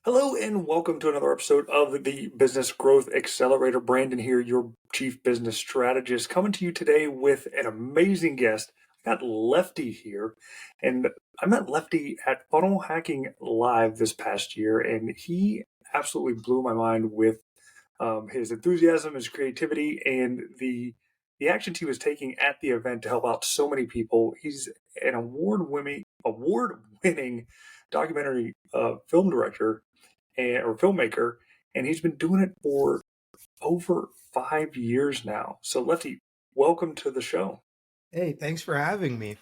Hello and welcome to another episode of the Business Growth Accelerator. Brandon here, your Chief Business Strategist, coming to you today with an amazing guest. I got Lefty here, and I met Lefty at Funnel Hacking Live this past year, and he absolutely blew my mind with his enthusiasm, his creativity, and the actions he was taking at the event to help out so many people. He's an award-winning documentary film director or filmmaker, and he's been doing it for over 5 years now. So, Lefty, welcome to the show. Hey, thanks for having me.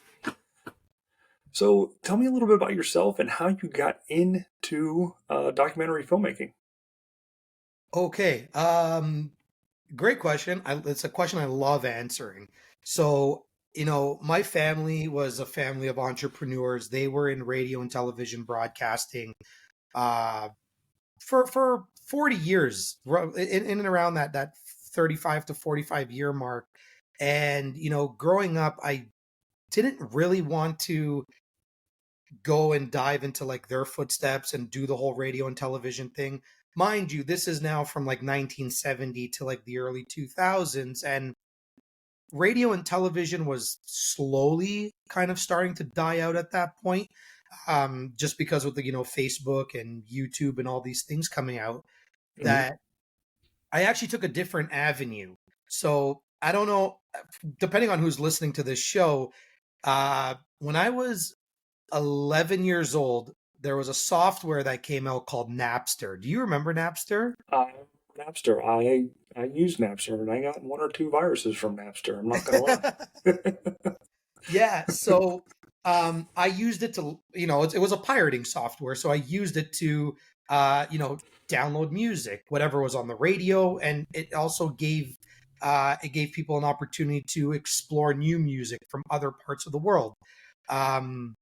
So, tell me a little bit about yourself and how you got into documentary filmmaking. Okay, great question. It's a question I love answering. So, my family was a family of entrepreneurs. They were in radio and television broadcasting uh, for 40 years, in and around that 35 to 45 year mark. And, growing up, I didn't really want to go and dive into like their footsteps and do the whole radio and television thing. Mind you, this is now from like 1970 to like the early 2000s, and radio and television was slowly kind of starting to die out at that point. Just because with the Facebook and YouTube and all these things coming out, Hmm. that I actually took a different avenue. So I don't know, depending on who's listening to this show, when I was 11 years old, there was a software that came out called Napster. Do you remember Napster? I Napster. I use Napster, and I got one or two viruses from Napster. I'm not gonna lie. Yeah, so I used it to, it was a pirating software, so I used it to, download music, whatever was on the radio, and it also gave people an opportunity to explore new music from other parts of the world. Um,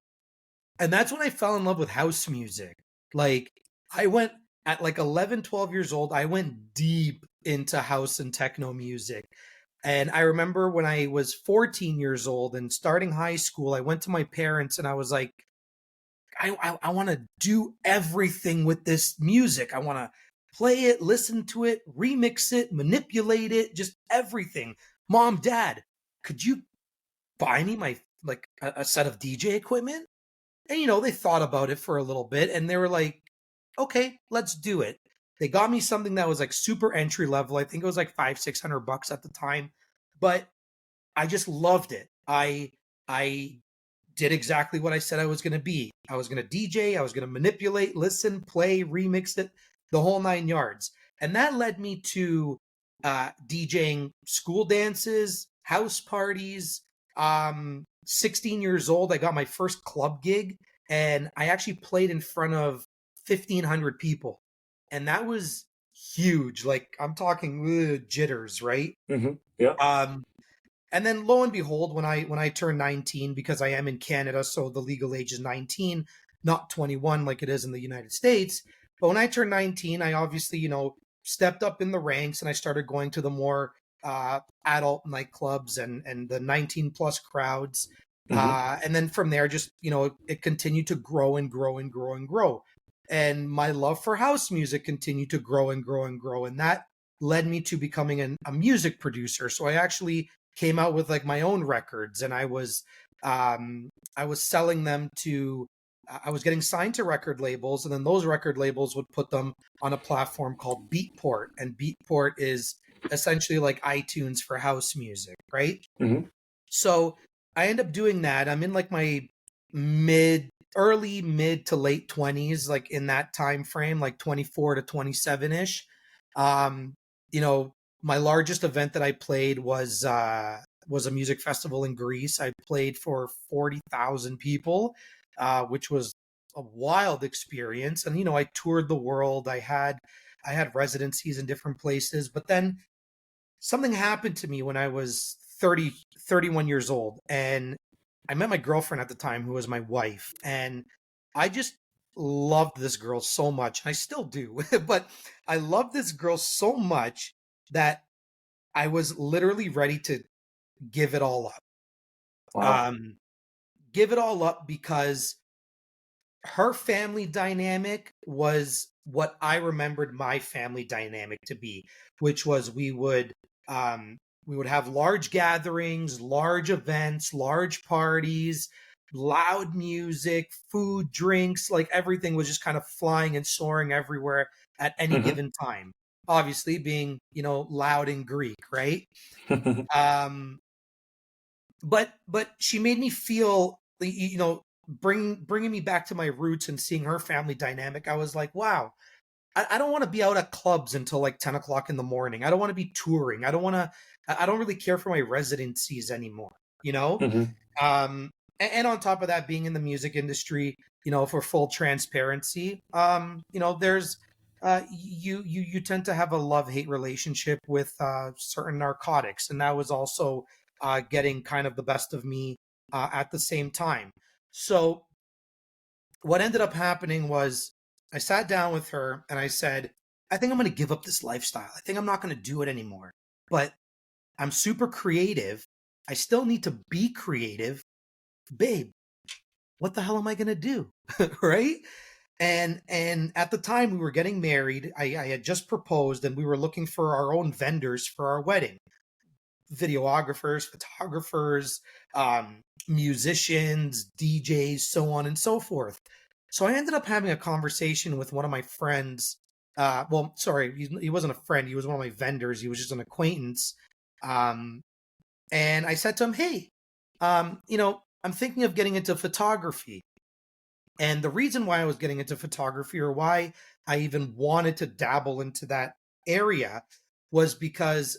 And that's when I fell in love with house music. Like, I went at like 11, 12 years old, I went deep into house and techno music. And I remember when I was 14 years old and starting high school, I went to my parents and I was like, I want to do everything with this music. I want to play it, listen to it, remix it, manipulate it, just everything. Mom, dad, could you buy me my like a set of DJ equipment? And they thought about it for a little bit and they were like, okay, let's do it. They got me something that was like super entry level. I think it was like 500-600 bucks at the time, but I just loved it. I did exactly what I said I was going to be. I was going to DJ, I was going to manipulate, listen, play, remix it, the whole nine yards. And that led me to DJing school dances, house parties. 16 years old, I got my first club gig, and I actually played in front of 1,500 people. And that was huge. Like, I'm talking jitters, right? Yeah. Um, and then lo and behold, when I turned 19, because I am in Canada, so the legal age is 19, not 21 like it is in the United States. But when I turned 19, I obviously, stepped up in the ranks and I started going to the more adult nightclubs and the 19 plus crowds. Hmm. And then from there, just, it continued to grow and grow and grow and grow. And my love for house music continued to grow and grow and grow. And that led me to becoming a music producer. So I actually came out with like my own records, and I was selling them to I was getting signed to record labels, and then those record labels would put them on a platform called Beatport, and Beatport is essentially like iTunes for house music, right? Hmm. So I end up doing that. I'm in like my mid to late 20s, like in that time frame, like 24 to 27 ish. Um, you know, my largest event that I played was a music festival in Greece. I played for 40,000 people, which was a wild experience. And I toured the world. I had residencies in different places, but then something happened to me when I was 31 years old, and I met my girlfriend at the time, who was my wife, and I just loved this girl so much. I still do, but I loved this girl so much that I was literally ready to give it all up. Wow. Um, give it all up because her family dynamic was what I remembered my family dynamic to be, which was we would have large gatherings, large events, large parties, loud music, food, drinks, like everything was just kind of flying and soaring everywhere at any Hmm. given time. Obviously being, loud and Greek, right? Um but she made me feel, bringing me back to my roots and seeing her family dynamic. I was like, wow, I don't want to be out at clubs until like 10 o'clock in the morning. I don't want to be touring. I don't really care for my residencies anymore, you know? Hmm. Um, and on top of that, being in the music industry, for full transparency, there's you tend to have a love-hate relationship with certain narcotics, and that was also getting kind of the best of me at the same time. So what ended up happening was I sat down with her and I said, I think I'm going to give up this lifestyle. I think I'm not going to do it anymore. But I'm super creative. I still need to be creative. Babe, what the hell am I going to do? Right? And at the time we were getting married, I had just proposed and we were looking for our own vendors for our wedding. Videographers, photographers, musicians, DJs, so on and so forth. So I ended up having a conversation with one of my friends. Well, sorry, he wasn't a friend. He was one of my vendors. He was just an acquaintance. Um, and I said to him, "Hey, I'm thinking of getting into photography." And the reason why I was getting into photography, or why I even wanted to dabble into that area, was because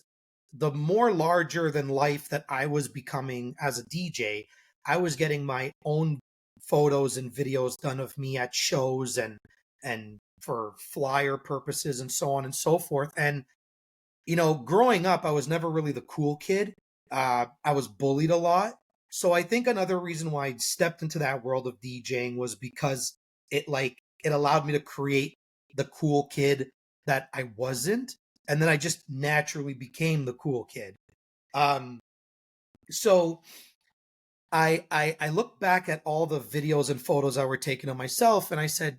the more larger than life that I was becoming as a DJ, I was getting my own photos and videos done of me at shows and for flyer purposes and so on and so forth. And growing up, I was never really the cool kid. I was bullied a lot. So I think another reason why I stepped into that world of DJing was because it allowed me to create the cool kid that I wasn't. And then I just naturally became the cool kid. Um, so I look back at all the videos and photos I were taking of myself and I said,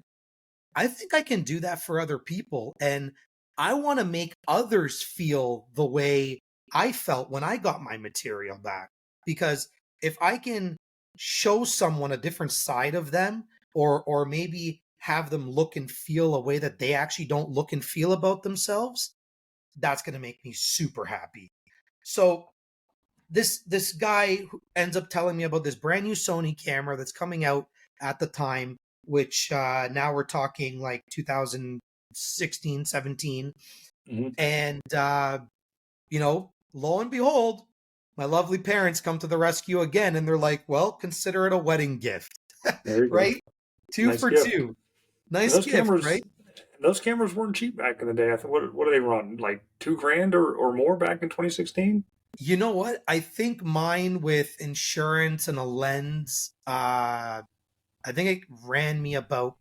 I think I can do that for other people. And I want to make others feel the way I felt when I got my material back. Because if I can show someone a different side of them, or maybe have them look and feel a way that they actually don't look and feel about themselves, that's going to make me super happy. So this guy who ends up telling me about this brand new Sony camera that's coming out at the time, which now we're talking like 2016, 17. Hmm. And, lo and behold, my lovely parents come to the rescue again and they're like, well, consider it a wedding gift, There you go. right? Two Nice for gift. two. And Nice gift, right? those cameras weren't cheap back in the day. I think what do they run? Like 2 grand or more back in 2016? You know what? I think mine with insurance and a lens, I think it ran me about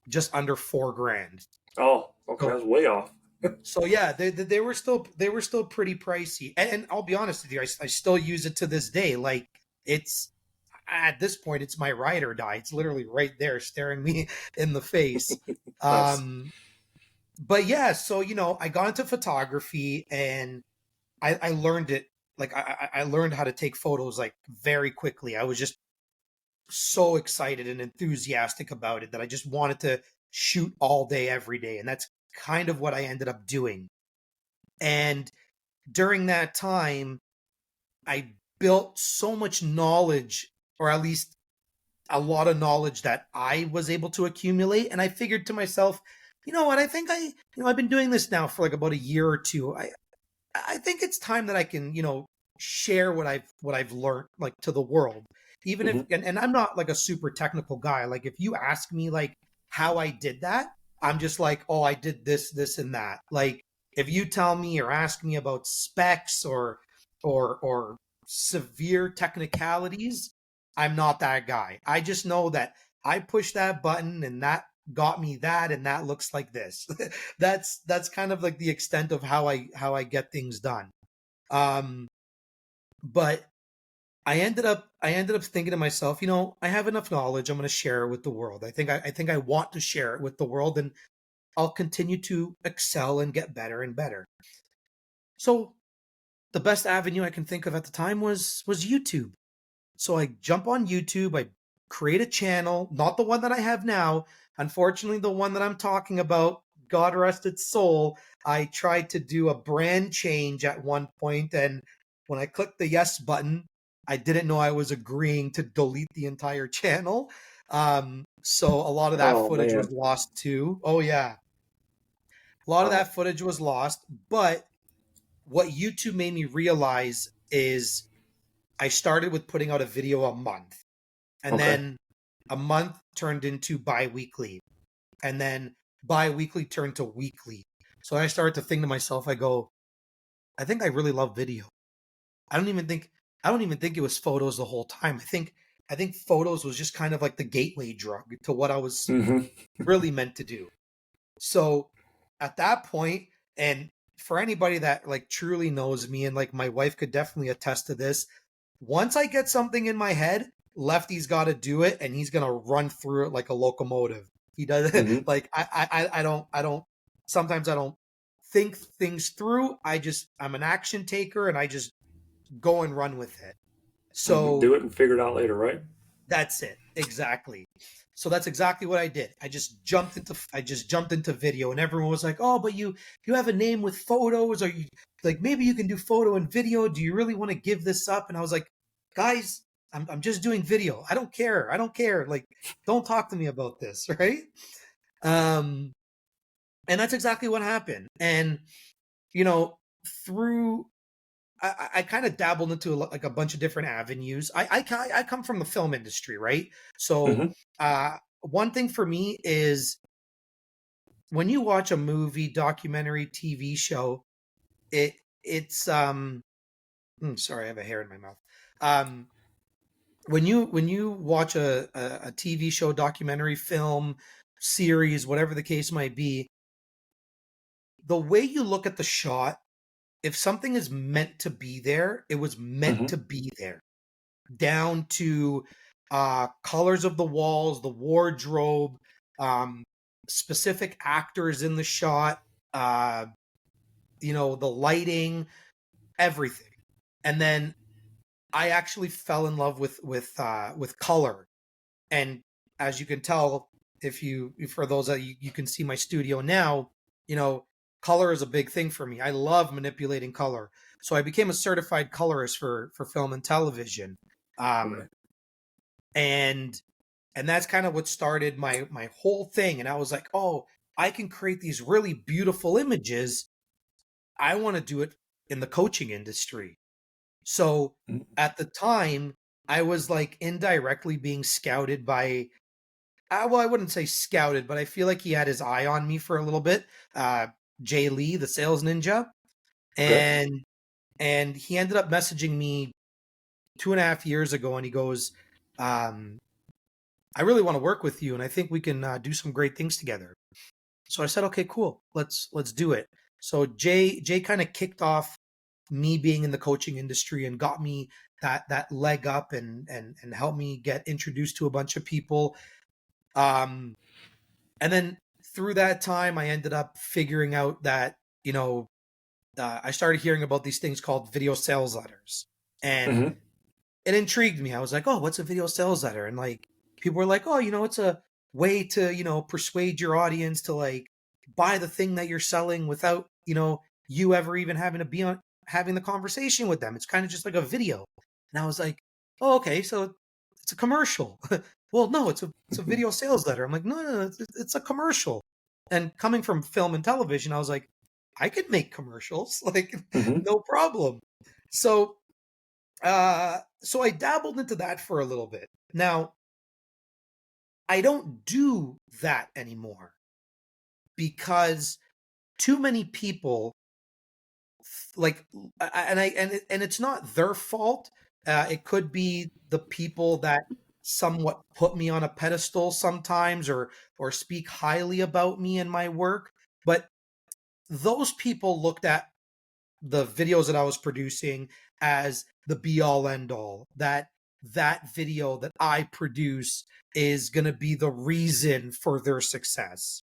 just under 4 grand. Oh, okay, that So was way off. so yeah, they were still pretty pricey. And I'll be honest with you, I still use it to this day. Like it's at this point, it's my ride or die. It's literally right there, staring me in the face. Nice. Um, but yeah, so I got into photography and I learned it. Like I learned how to take photos like very quickly. I was just so excited and enthusiastic about it that I just wanted to shoot all day, every day. And that's kind of what I ended up doing. And during that time, I built so much knowledge, or at least a lot of knowledge that I was able to accumulate. And I figured to myself, you know what? I think I've been doing this now for like about a year or two. I think it's time that I can, share what I've learned like to the world. Even if Hmm. and I'm not like a super technical guy. Like if you ask me like how I did that, I'm just like, oh, I did this, this, and that. Like if you tell me or ask me about specs or severe technicalities, I'm not that guy. I just know that I pushed that button and that got me that and that looks like this. That's kind of like the extent of how I get things done. Um, but I ended up thinking to myself, I have enough knowledge. I'm going to share it with the world. I think I want to share it with the world, and I'll continue to excel and get better and better. So the best avenue I can think of at the time was YouTube. So I jump on YouTube, I create a channel, not the one that I have now. Unfortunately, the one that I'm talking about, God rest its soul, I tried to do a brand change at one point, and when I clicked the yes button, I didn't know I was agreeing to delete the entire channel. So a lot of that Oh footage was man. lost too. Oh yeah, a lot of Wow. that footage was lost. But what YouTube made me realize is I started with putting out a video a month. And Okay. then a month turned into bi-weekly. And then bi-weekly turned to weekly. So I started to think to myself, I go, I think I really love video. I don't even think I don't even think it was photos the whole time. I think photos was just kind of like the gateway drug to what I was Hmm. really meant to do. So at that point, and for anybody that like truly knows me, and like my wife could definitely attest to this, once I get something in my head, Lefty's got to do it, and he's gonna run through it like a locomotive. He does Hmm. like I don't. Sometimes I don't think things through. I'm an action taker, and I just go and run with it. Hmm. So Do it and figure it out later, right? that's it. Exactly. So that's exactly what I did. I just jumped into video, and everyone was like, "Oh, but you have a name with photos, or you like maybe you can do photo and video. Do you really want to give this up?" And I was like, "Guys, I'm just doing video. I don't care. I don't care. Like don't talk to me about this, right?" Um and that's exactly what happened. And you know, through I kind of dabbled into like a bunch of different avenues. I come from the film industry, right? So Hmm. one thing for me is when you watch a movie, documentary, TV show, it's sorry, I have a hair in my mouth. Um, when you watch a TV show, documentary, film, series, whatever the case might be, the way you look at the shot, if something is meant to be there, it was meant Hmm. to be there. Down to colors of the walls, the wardrobe, um, specific actors in the shot, uh, the lighting, everything. And then I actually fell in love with color. And as you can tell, if you for those that you can see my studio now, you know, color is a big thing for me. I love manipulating color. So I became a certified colorist for film and television. Um, Okay. and and that's kind of what started my whole thing. And I was like, oh, I can create these really beautiful images. I want to do it in the coaching industry. So at the time, I was like indirectly being scouted by well, I wouldn't say scouted, but I feel like he had his eye on me for a little bit. uh Jay Lee, the sales ninja. Okay. And he ended up messaging me 2.5 years ago, and he goes, um I really want to work with you, and I think we can do some great things together. So I said, okay, cool, let's do it. So Jay kind of kicked off me being in the coaching industry and got me that leg up, and helped me get introduced to a bunch of people. Um, and then through that time, I ended up figuring out that I started hearing about these things called video sales letters, and Hmm. it intrigued me. I was like, oh, what's a video sales letter? And like people were like, oh, it's a way to, persuade your audience to like buy the thing that you're selling without, you ever even having to be on having the conversation with them. It's kind of just like a video. And I was like, oh, okay, so it's a commercial. Well, no, it's a video sales letter. I'm like, no, no, no, it's a commercial. And coming from film and television, I was like, I could make commercials, like Hmm. no problem. So so I dabbled into that for a little bit. Now, I don't do that anymore because too many people like and it's not their fault. It could be the people that somewhat put me on a pedestal sometimes, or speak highly about me and my work, but those people looked at the videos that I was producing as the be all end all, that video that I produce is going to be the reason for their success.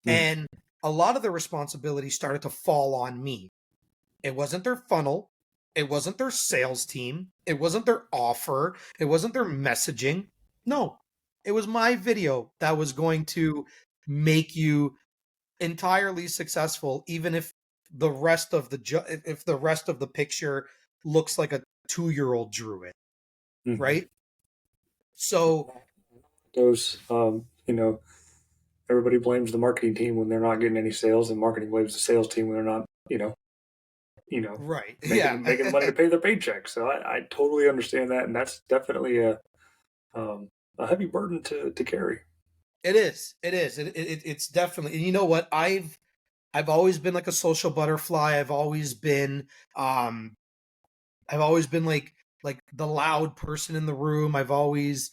Mm. And a lot of the responsibility started to fall on me. It wasn't their funnel. It wasn't their sales team. It wasn't their offer. It wasn't their messaging. No, it was my video that was going to make you entirely successful, even if the rest of if the rest of the picture looks like a 2-year-old drew it, Mhm. right? So Those, everybody blames the marketing team when they're not getting any sales, and marketing blames the sales team when they're not, right, making yeah. making the money to pay their paycheck. So I totally understand that, and that's definitely um, a heavy burden to carry. It's definitely, and you know what, I've always been like a social butterfly. Um I've always been like the loud person in the room. I've always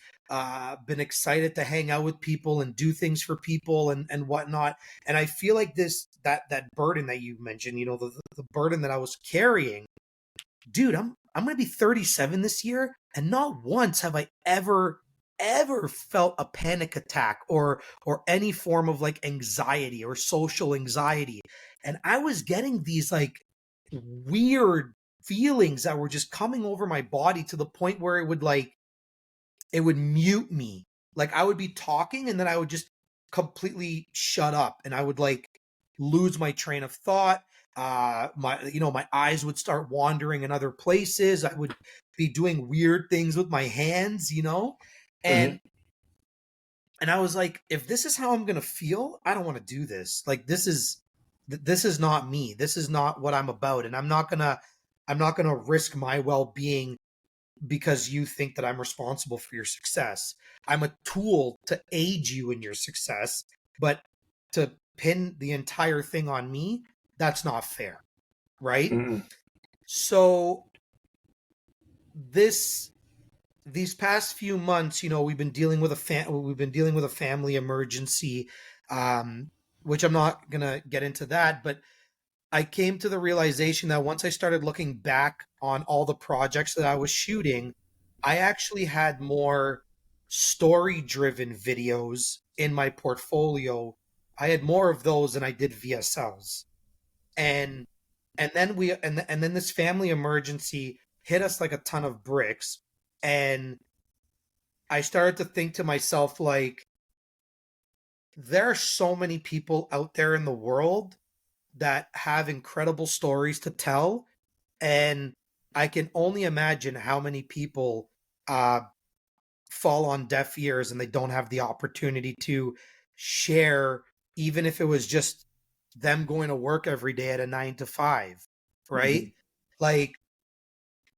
been excited to hang out with people and do things for people and whatnot. And I feel like that burden that you mentioned, the burden that I was carrying, dude, I'm gonna be 37 this year, and not once have I ever felt a panic attack or any form of like anxiety or social anxiety. And I was getting these like weird feelings that were just coming over my body to the point where it would mute me. Like I would be talking and then I would just completely shut up and I would like lose my train of thought. My eyes would start wandering in other places. I would be doing weird things with my hands. Hmm. And and I was like, if this is how I'm going to feel, I don't want to do this. Like this is not me. This is not what I'm about and I'm not going to risk my well-being because you think that I'm responsible for your success. I'm a tool to aid you in your success, but to pin the entire thing on me, that's not fair, right? Hmm. So this these past few months, we've been dealing with a family emergency, um, which I'm not gonna get into that, but I came to the realization that once I started looking back on all the projects that I was shooting, I actually had more story driven videos in my portfolio. I had more of those than I did VSLs. And and then this family emergency hit us like a ton of bricks. And I started to think to myself, like, there are so many people out there in the world that have incredible stories to tell, and I can only imagine how many people uh, fall on deaf ears and they don't have the opportunity to share, even if it was just them going to work every day at a 9 to 5, right? Hmm. Like,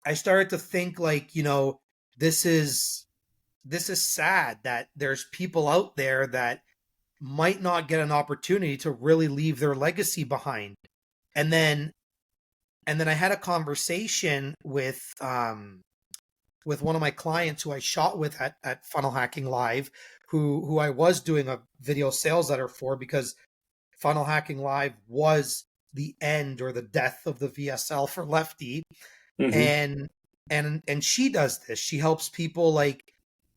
I started to think, like, this is this is sad that there's people out there that might not get an opportunity to really leave their legacy behind. And then I had a conversation with one of my clients who I shot with at Funnel Hacking Live, who I was doing a video sales letter for, because Funnel Hacking Live was the end or the death of the VSL for Lefty. Hmm. And she does this. She helps people like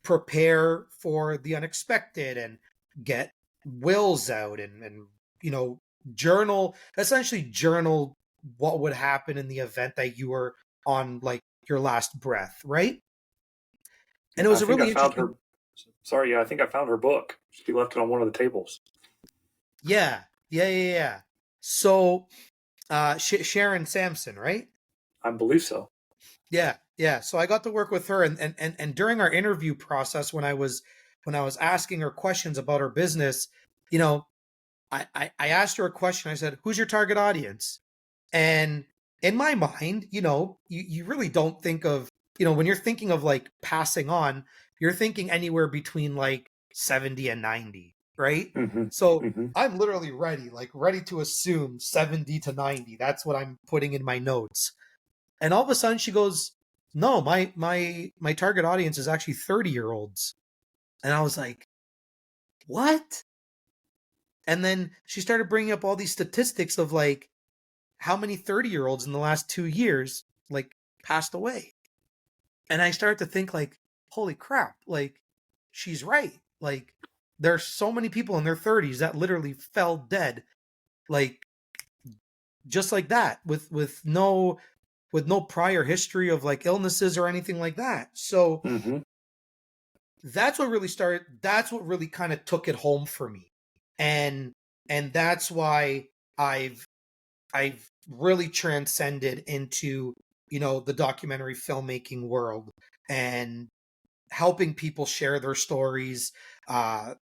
prepare for the unexpected and get wills out and you know essentially journal what would happen in the event that you were on like your last breath, right? And it I was a think I really found interesting. her. Sorry, yeah, I think I found her book. She left it on one of the tables. Yeah. So Sharon Sampson, right? I believe so. Yeah. So I got to work with her, and during our interview process, when I was asking her questions about her business, you know, I asked her a question. I said, "Who's your target audience?" And in my mind, you really don't think of, when you're thinking of like passing on, you're thinking anywhere between like 70 and 90, right? Hmm. So Hmm. I'm literally ready to assume 70 to 90. That's what I'm putting in my notes. And all of a sudden she goes, "No, my target audience is actually 30-year-olds." And I was like, "What?" And then she started bringing up all these statistics of like how many 30-year-olds in the last 2 years like passed away. And I started to think like, holy crap, like she's right. Like there's so many people in their 30s that literally fell dead, like just like that, with no prior history of like illnesses or anything like that. So Mm-hmm. that's what really kind of took it home for me. And that's why I've I've really transcended into, the documentary filmmaking world and helping people share their stories, uh,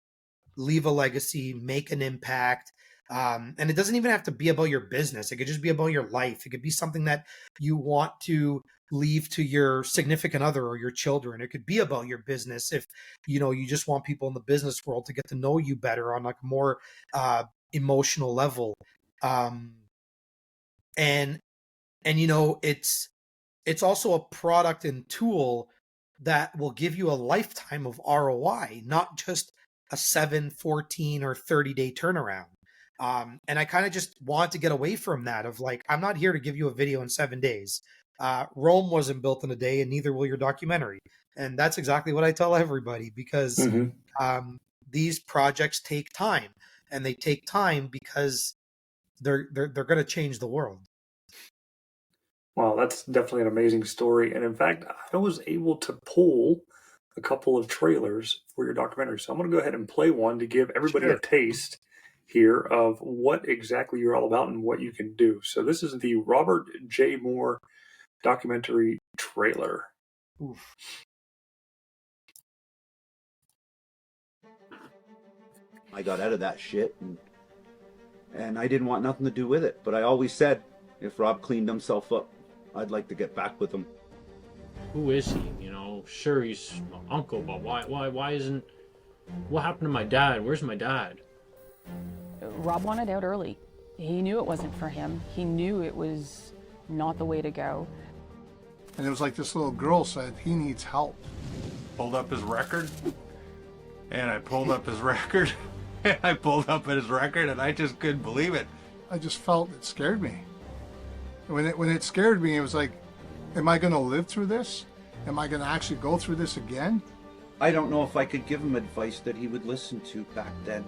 leave a legacy, make an impact. And it doesn't even have to be about your business. It could just be about your life. It could be something that you want to leave to your significant other or your children. It could be about your business if, you just want people in the business world to get to know you better on like a more emotional level. Um, and it's also a product and tool that will give you a lifetime of ROI, not just a 7, 14, or 30-day turnaround. And I kind of just want to get away from that of like, I'm not here to give you a video in 7 days. Rome wasn't built in a day, and neither will your documentary. And that's exactly what I tell everybody, because Mm-hmm. these projects take time, and they take time because they're going to change the world. Wow, that's definitely an amazing story. And in fact, I was able to pull a couple of trailers for your documentary. So I'm going to go ahead and play one to give everybody a Sure. taste here of what exactly you're all about and what you can do. So this is the Robert J. Moore documentary trailer. Oof. I got out of that shit, and I didn't want nothing to do with it. But I always said, if Rob cleaned himself up, I'd like to get back with him. Who is he? Sure, he's my uncle, but why isn't... What happened to my dad? Where's my dad? Rob wanted out early. He knew it wasn't for him. He knew it was not the way to go. And it was like this little girl said, he needs help. Pulled up his record, and I pulled up his record, and I pulled up his record, and I just couldn't believe it. I just felt it scared me. When it scared me, it was like, am I going to live through this? Am I going to actually go through this again? I don't know if I could give him advice that he would listen to back then.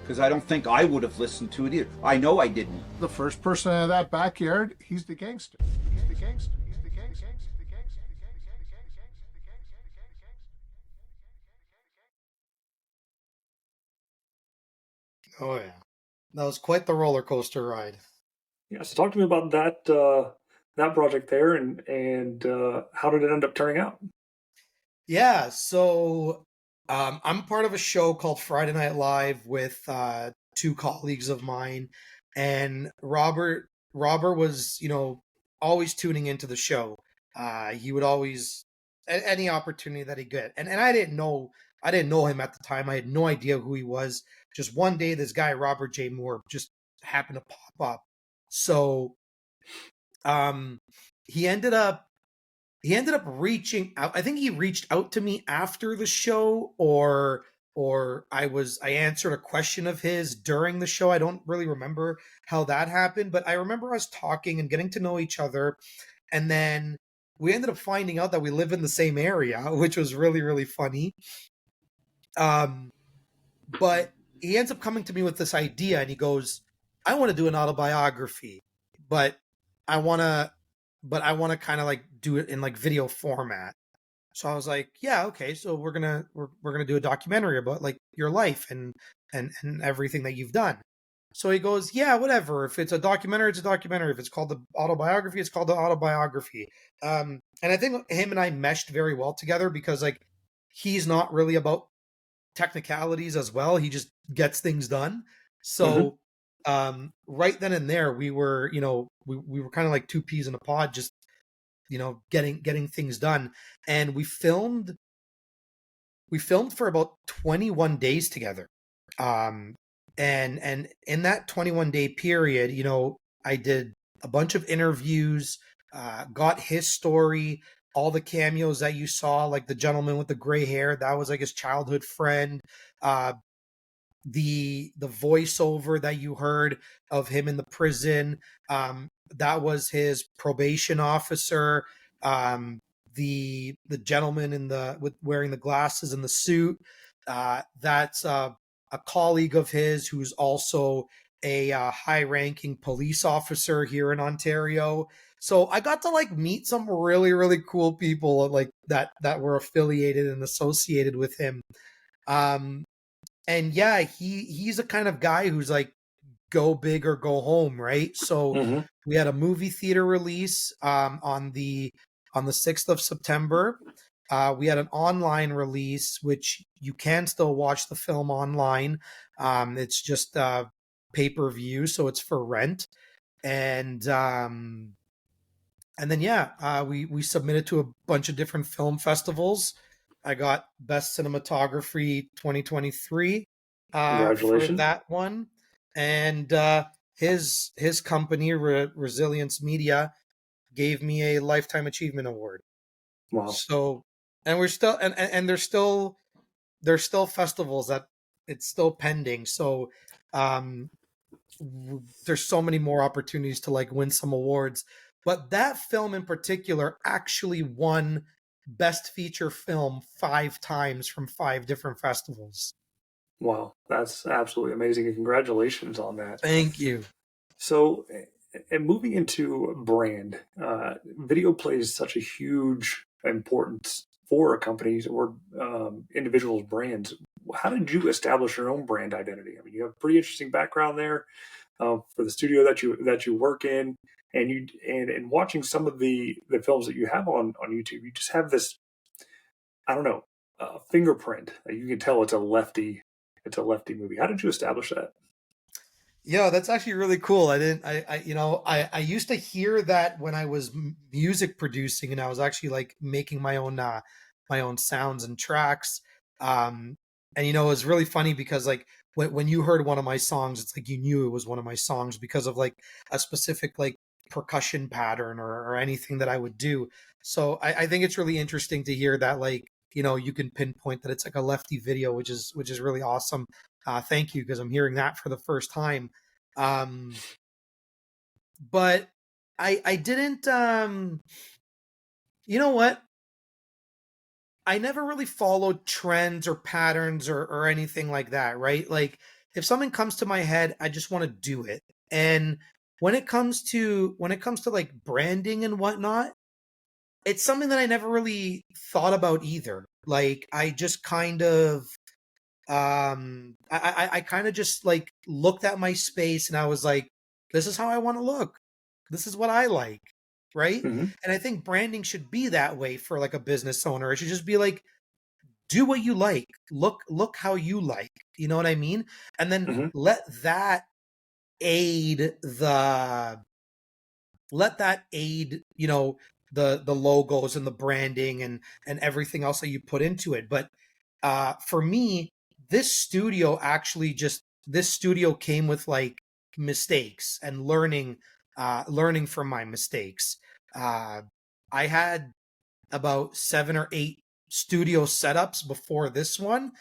Because I don't think I would have listened to it either. I know I didn't. The first person in that backyard, he's the gangster. He's the gangster. He's the gangster. Oh yeah, that was quite the roller coaster ride. Yeah, so talk to me about that project there, and how did it end up turning out? Yeah, so I'm part of a show called Friday Night Live with two colleagues of mine, and Robert was, always tuning into the show. He would always any opportunity that he get, and I didn't know him at the time. I had no idea who he was. Just one day, this guy Robert J. Moore just happened to pop up. So, um, he ended up reaching out. I think he reached out to me after the show, or I answered a question of his during the show. I don't really remember how that happened, but I remember us talking and getting to know each other, and then we ended up finding out that we live in the same area, which was really, really funny. But he ends up coming to me with this idea, and he goes, I want to do an autobiography, but I want to kind of like do it in like video format. So I was like, yeah, okay. So we're going to do a documentary about like your life and everything that you've done. So he goes, yeah, whatever. If it's a documentary, it's a documentary. If it's called the autobiography, it's called the autobiography. And I think him and I meshed very well together, because like he's not really about technicalities as well. He just gets things done. So right then and there, we were, we were kind of like two peas in a pod, just, getting things done. And we filmed for about 21 days together. And in that 21-day period, I did a bunch of interviews, got his story, all the cameos that you saw, like the gentleman with the gray hair, that was like his childhood friend. The voiceover that you heard of him in the prison, that was his probation officer. The gentleman with wearing the glasses and the suit, that's a colleague of his who's also a high-ranking police officer here in Ontario. So I got to like meet some really really cool people like that were affiliated and associated with him. Um, and yeah, he's a kind of guy who's like go big or go home, right? So Mm-hmm. we had a movie theater release on the 6th of September. We had an online release, which you can still watch the film online. It's just pay-per-view, so it's for rent. And then yeah, we submitted to a bunch of different film festivals. I got Best Cinematography 2023 for Congratulations. that one, and his company Resilience Media gave me a Lifetime Achievement Award. Wow. So, and we're still and there's still festivals that it's still pending. So, um, there's so many more opportunities to like win some awards. But that film in particular actually won Best Feature Film 5 times from 5 different festivals. Wow. That's absolutely amazing. And congratulations on that. Thank you. So, and moving into brand, video plays such a huge importance for a company's or individuals' brands. How did you establish your own brand identity? I mean, you have a pretty interesting background there for the studio that you work in, and and watching some of the films that you have on YouTube, you just have this, I don't know, fingerprint. You can tell it's a lefty movie. How did you establish that? Yeah, that's actually really cool. I used to hear that when I was music producing and I was actually like making my own sounds and tracks. And it was really funny because like when you heard one of my songs, it's like you knew it was one of my songs because of like a specific like percussion pattern or anything that I would do. So I think it's really interesting to hear that like, you can pinpoint that it's like a Lefty video, which is really awesome. Thank you, because I'm hearing that for the first time. Um, but I didn't you know what? I never really followed trends or patterns or anything like that, right? Like if something comes to my head, I just want to do it. And when it comes to like branding and whatnot, it's something that I never really thought about either. Like I just kind of I kind of just like looked at my space and I was like, this is how I want to look. This is what I like, right? Hmm. And I think branding should be that way for like a business owner. It should just be like, do what you like. Look how you like. You know what I mean? And then Hmm. aid the let that aid, the logos and the branding and everything else that you put into it. But for me, this studio came with like mistakes and learning from my mistakes. Uh, I had about 7 or 8 studio setups before this one,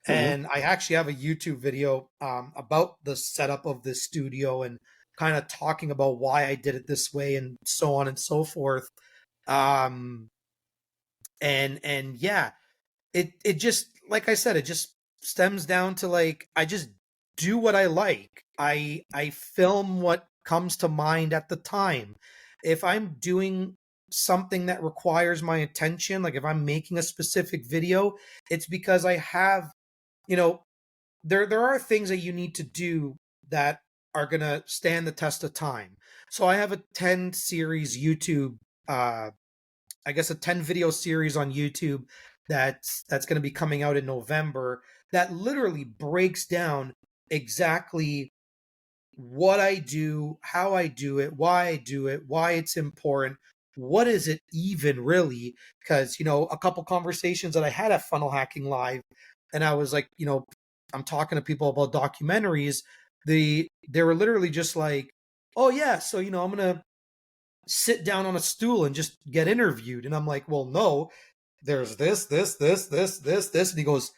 Hmm. and I actually have a YouTube video about the setup of this studio and kind of talking about why I did it this way and so on and so forth. Um, and yeah, it just, like I said, it just stems down to like I just do what I like. I film what comes to mind at the time. If I'm doing something that requires my attention, like if I'm making a specific video, it's because I have, you know, there are things that you need to do that are going to stand the test of time. So I have a 10 series YouTube I guess a 10 video series on YouTube that's going to be coming out in November that literally breaks down exactly what I do, how I do it, why it's important, what is it even really? Because, a couple conversations that I had at Funnel Hacking Live, and I was like, I'm talking to people about documentaries. They were literally just like, oh yeah, so I'm gonna sit down on a stool and just get interviewed. And I'm like, well, no, there's this. And he goes,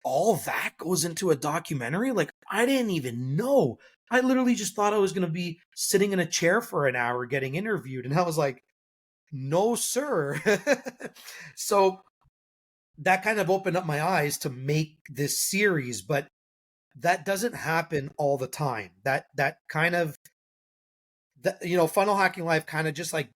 all that goes into a documentary? Like, I didn't even know. I literally just thought I was going to be sitting in a chair for an hour getting interviewed. And I was like, no, sir. So that kind of opened up my eyes to make this series, but that doesn't happen all the time. That kind of Funnel Hacking Live kind of just like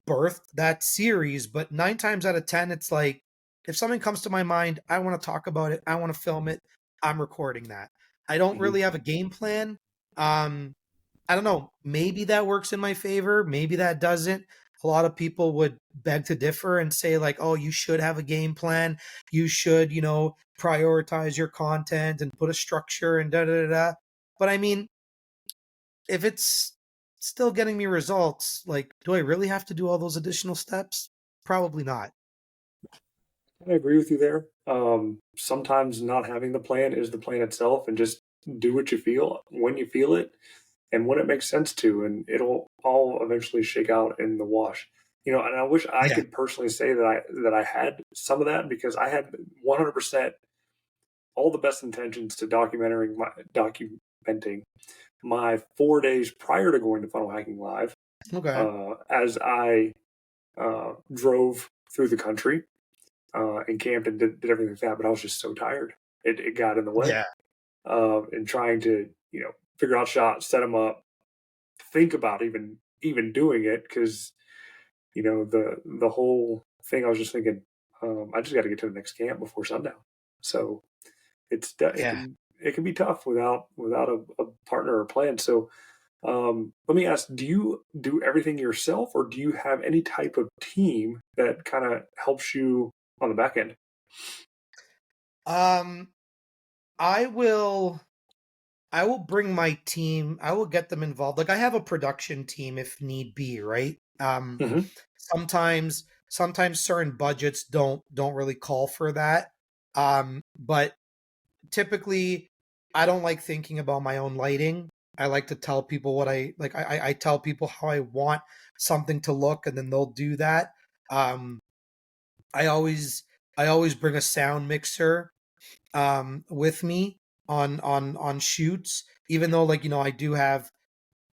birthed that series, but 9 times out of 10 it's like if something comes to my mind, I want to talk about it, I want to film it, I'm recording that. I don't Mhm. really have a game plan. I don't know, maybe that works in my favor, maybe that doesn't. A lot of people would beg to differ and say like, oh, you should have a game plan, you should, prioritize your content and put a structure and da da da da. But I mean, if it's still getting me results, like, do I really have to do all those additional steps? Probably not. I agree with you there. Sometimes not having the plan is the plan itself, and just do what you feel when you feel it and when it makes sense to, and it'll all eventually shake out in the wash. And I wish I Yeah. could personally say that I had some of that, because I had 100% all the best intentions to documenting my 4 days prior to going to Funnel Hacking Live, Okay. as I drove through the country and camped and did everything like that. But I was just so tired. It got in the way. Yeah. And trying to, figure out shots, set them up, think about even doing it, because the whole thing, I was just thinking, I just got to get to the next camp before sundown. So Yeah. it can be tough without a partner or plan. So let me ask, do you do everything yourself, or do you have any type of team that kind of helps you on the back end? Um, I will bring my team, I will get them involved. Like I have a production team if need be, right? Hmm. Sometimes certain budgets don't really call for that. But typically I don't like thinking about my own lighting. I like to tell people what I like. I tell people how I want something to look, and then they'll do that. Um, I always I always bring a sound mixer with me on shoots, even though I do have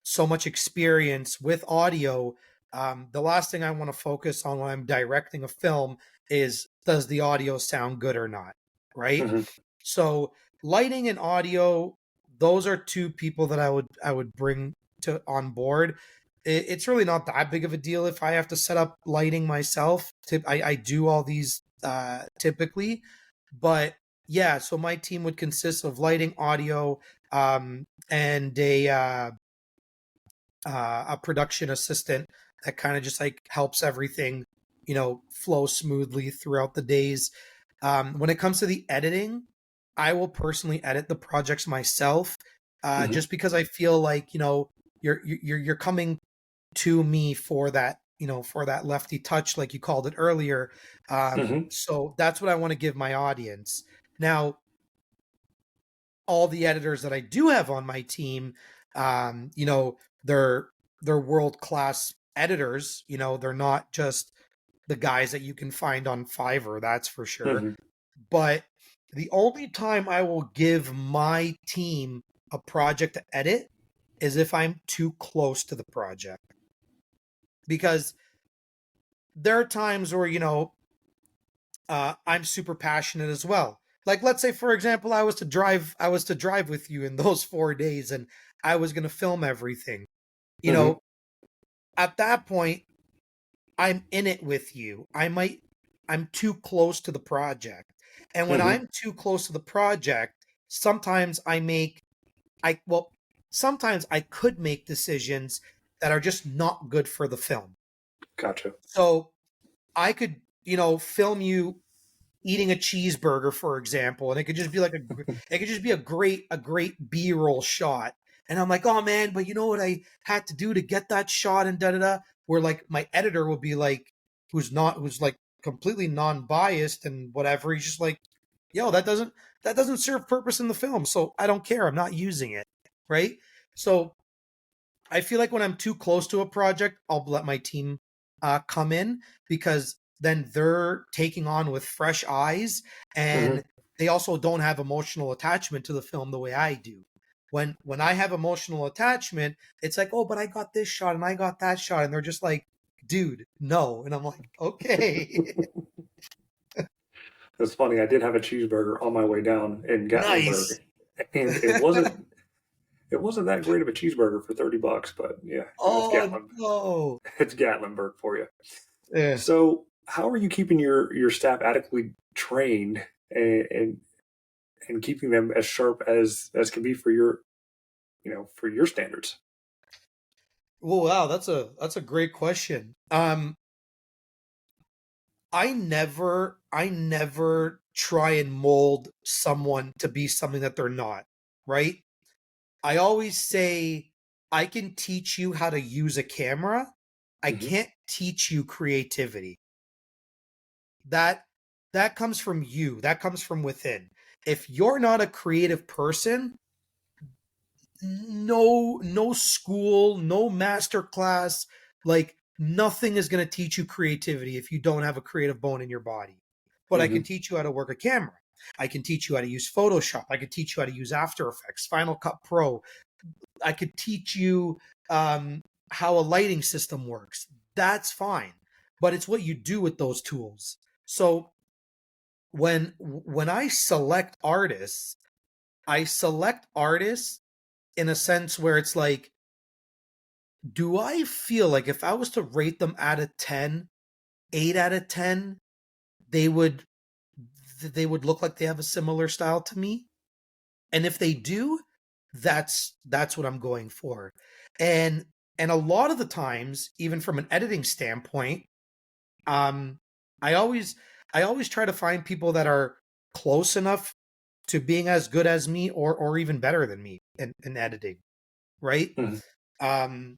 so much experience with audio. The last thing I want to focus on when I'm directing a film is, does the audio sound good or not, right? Hmm. So lighting and audio, those are two people that I would bring to on board. It's really not that big of a deal if I have to set up lighting myself. I do all these typically, but yeah. So my team would consist of lighting, audio, and a production assistant that kind of just like helps everything flow smoothly throughout the days. When it comes to the editing, I will personally edit the projects myself, Hmm. just because I feel like you're coming to me for that, for that lefty touch, like you called it earlier. Hmm. So that's what I want to give my audience. Now, all the editors that I do have on my team, they're world class editors. They're not just the guys that you can find on Fiverr, that's for sure. Hmm. But the only time I will give my team a project to edit is if I'm too close to the project. Because there are times where, I'm super passionate as well. Like, let's say, for example, I was to drive with you in those 4 days, and I was going to film everything. You Hmm. know, at that point, I'm in it with you. I'm too close to the project. And when Hmm. I'm too close to the project, sometimes well, sometimes I could make decisions that are just not good for the film. Gotcha. So I could, film you eating a cheeseburger, for example, and it could just be it could just be a great B-roll shot. And I'm like, oh man, but you know what I had to do to get that shot and da da da. Where like my editor would be like, who's like completely non-biased and whatever. He's just like, yo, that doesn't serve purpose in the film, so I don't care. I'm not using it, right? So I feel like when I'm too close to a project, I'll let my team come in, because then they're taking on with fresh eyes, Hmm. and they also don't have emotional attachment to the film the way I do. When I have emotional attachment, it's like, oh, but I got this shot and I got that shot, and they're just like, dude, no. And I'm like, okay. It's funny. I did have a cheeseburger on my way down in Gatlinburg, Nice. and it wasn't that great of a cheeseburger for $30, but yeah, it's Oh no. It's Gatlinburg for you. Yeah. So, how are you keeping your staff adequately trained and keeping them as sharp as can be for your standards? Well, wow, that's a great question. I never try and mold someone to be something that they're not, right? I always say I can teach you how to use a camera. I Hmm. can't teach you creativity. That that comes from you. That comes from within. If you're not a creative person, no school, no master class, like nothing is going to teach you creativity if you don't have a creative bone in your body. But I Hmm. can teach you how to work a camera. I can teach you how to use Photoshop. I could teach you how to use After Effects, Final Cut Pro. I could teach you how a lighting system works. That's fine. But it's what you do with those tools. So when I select artists in a sense where it's like, do I feel like if I was to rate them out of 10, 8 out of 10, they would they would look like they have a similar style to me? And if they do, that's what I'm going for. And and a lot of the times, even from an editing standpoint, um I always I always try to find people that are close enough to being as good as me or even better than me in editing, right? Hmm. Um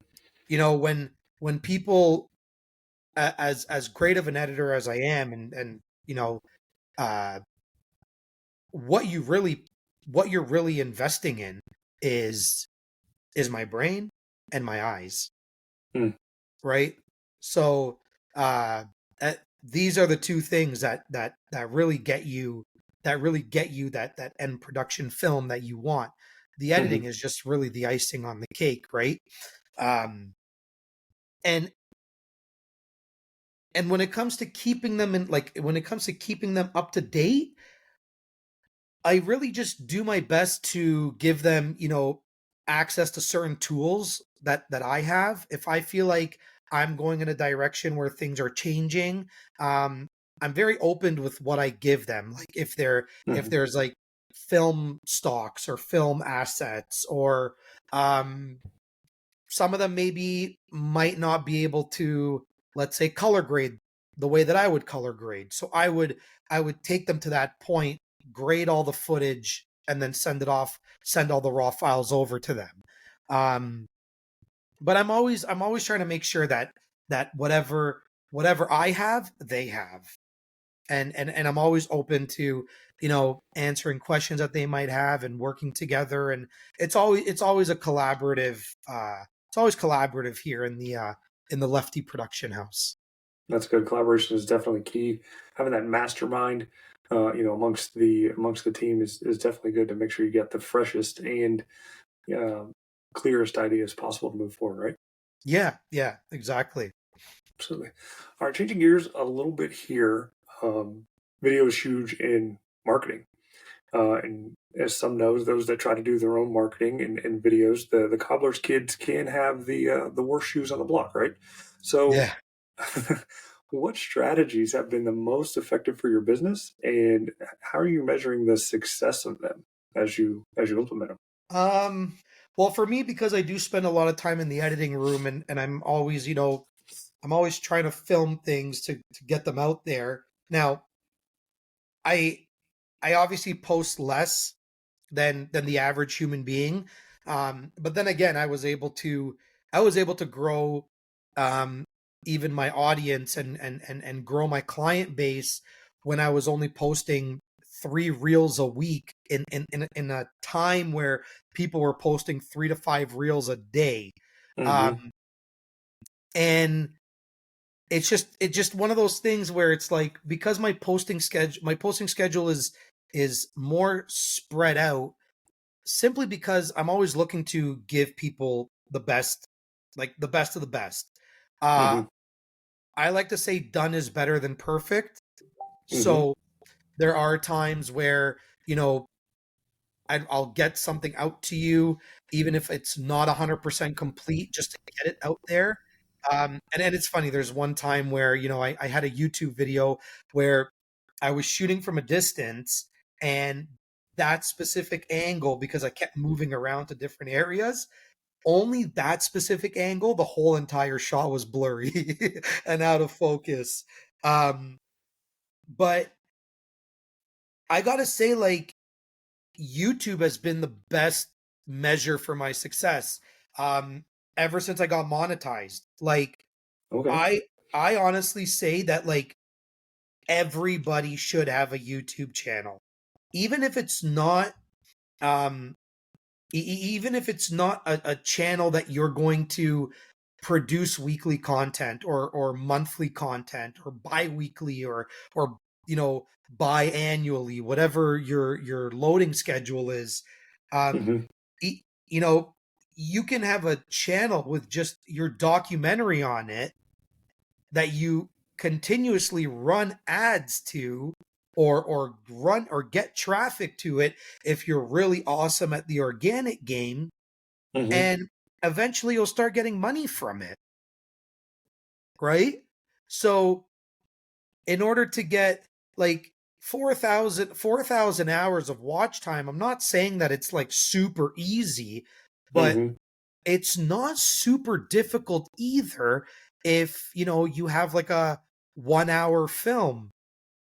when people as great of an editor as I am, and uh what you really what you're really investing in is my brain and my eyes, Hmm. right? So uh these are the two things that really get you that end production film that you want. The Hmm. editing is just really the icing on the cake, right? um and and when it comes to keeping them in, like when it comes to keeping them up to date, I really just do my best to give them, access to certain tools that I have. If I feel like I'm going in a direction where things are changing, um, I'm very open with what I give them. Like if Hmm. there's like film stocks or film assets, or um some of them maybe might not be able to, let's say, color grade the way that I would color grade. So I would take them to that point, grade all the footage, and then send all the raw files over to them. um but I'm always trying to make sure that whatever I have, they have. And I'm always open to, answering questions that they might have and working together. And it's always a collaborative, it's always collaborative here in the Lefty production house. That's good. Collaboration is definitely key. Having that mastermind, amongst the team is definitely good to make sure you get the freshest and uh, clearest ideas possible to move forward. Right. Yeah, exactly. Absolutely. All right. Changing gears a little bit here. Um, Video is huge in marketing. And as some knows, those that try to do their own marketing and videos, the cobbler's kids can have the worst shoes on the block, right? So, Yeah. what strategies have been the most effective for your business, and how are you measuring the success of them as you implement them? Well, for me, because I do spend a lot of time in the editing room, and I'm always trying to film things to get them out there. Now, I I obviously post less than the average human being. But then again, I was able to grow, um, even my audience, and grow my client base when I was only posting 3 reels a week in a time where people were posting 3 to 5 reels a day. Hmm. Um, and it's just one of those things where it's like, because my posting schedule is more spread out, simply because I'm always looking to give people the best, like the best of the best. Uh Hmm. I like to say done is better than perfect. Mhm. So there are times where, you know, I'll get something out to you, even if it's not 100% complete, just to get it out there. And it's funny, there's one time where, you know, I had a YouTube video where I was shooting from a distance, and that specific angle, because I kept moving around to different areas, only that specific angle, the whole entire shot was blurry and out of focus. Um, but I gotta say, like, YouTube has been the best measure for my success ever since I got monetized. Like, Okay. I honestly say that, like, everybody should have a YouTube channel. Even if it's not um even if it's not a channel that you're going to produce weekly content or monthly content or bi-weekly or you know, biannually, whatever your loading schedule is. um Mhm. you know, you can have a channel with just your documentary on it that you continuously run ads to, or run or get traffic to it if you're really awesome at the organic game, Mhm. and eventually you'll start getting money from it, right? So in order to get like 4,000 hours of watch time, I'm not saying that it's like super easy, but Mhm. it's not super difficult either if, you know, you have like a 1 hour film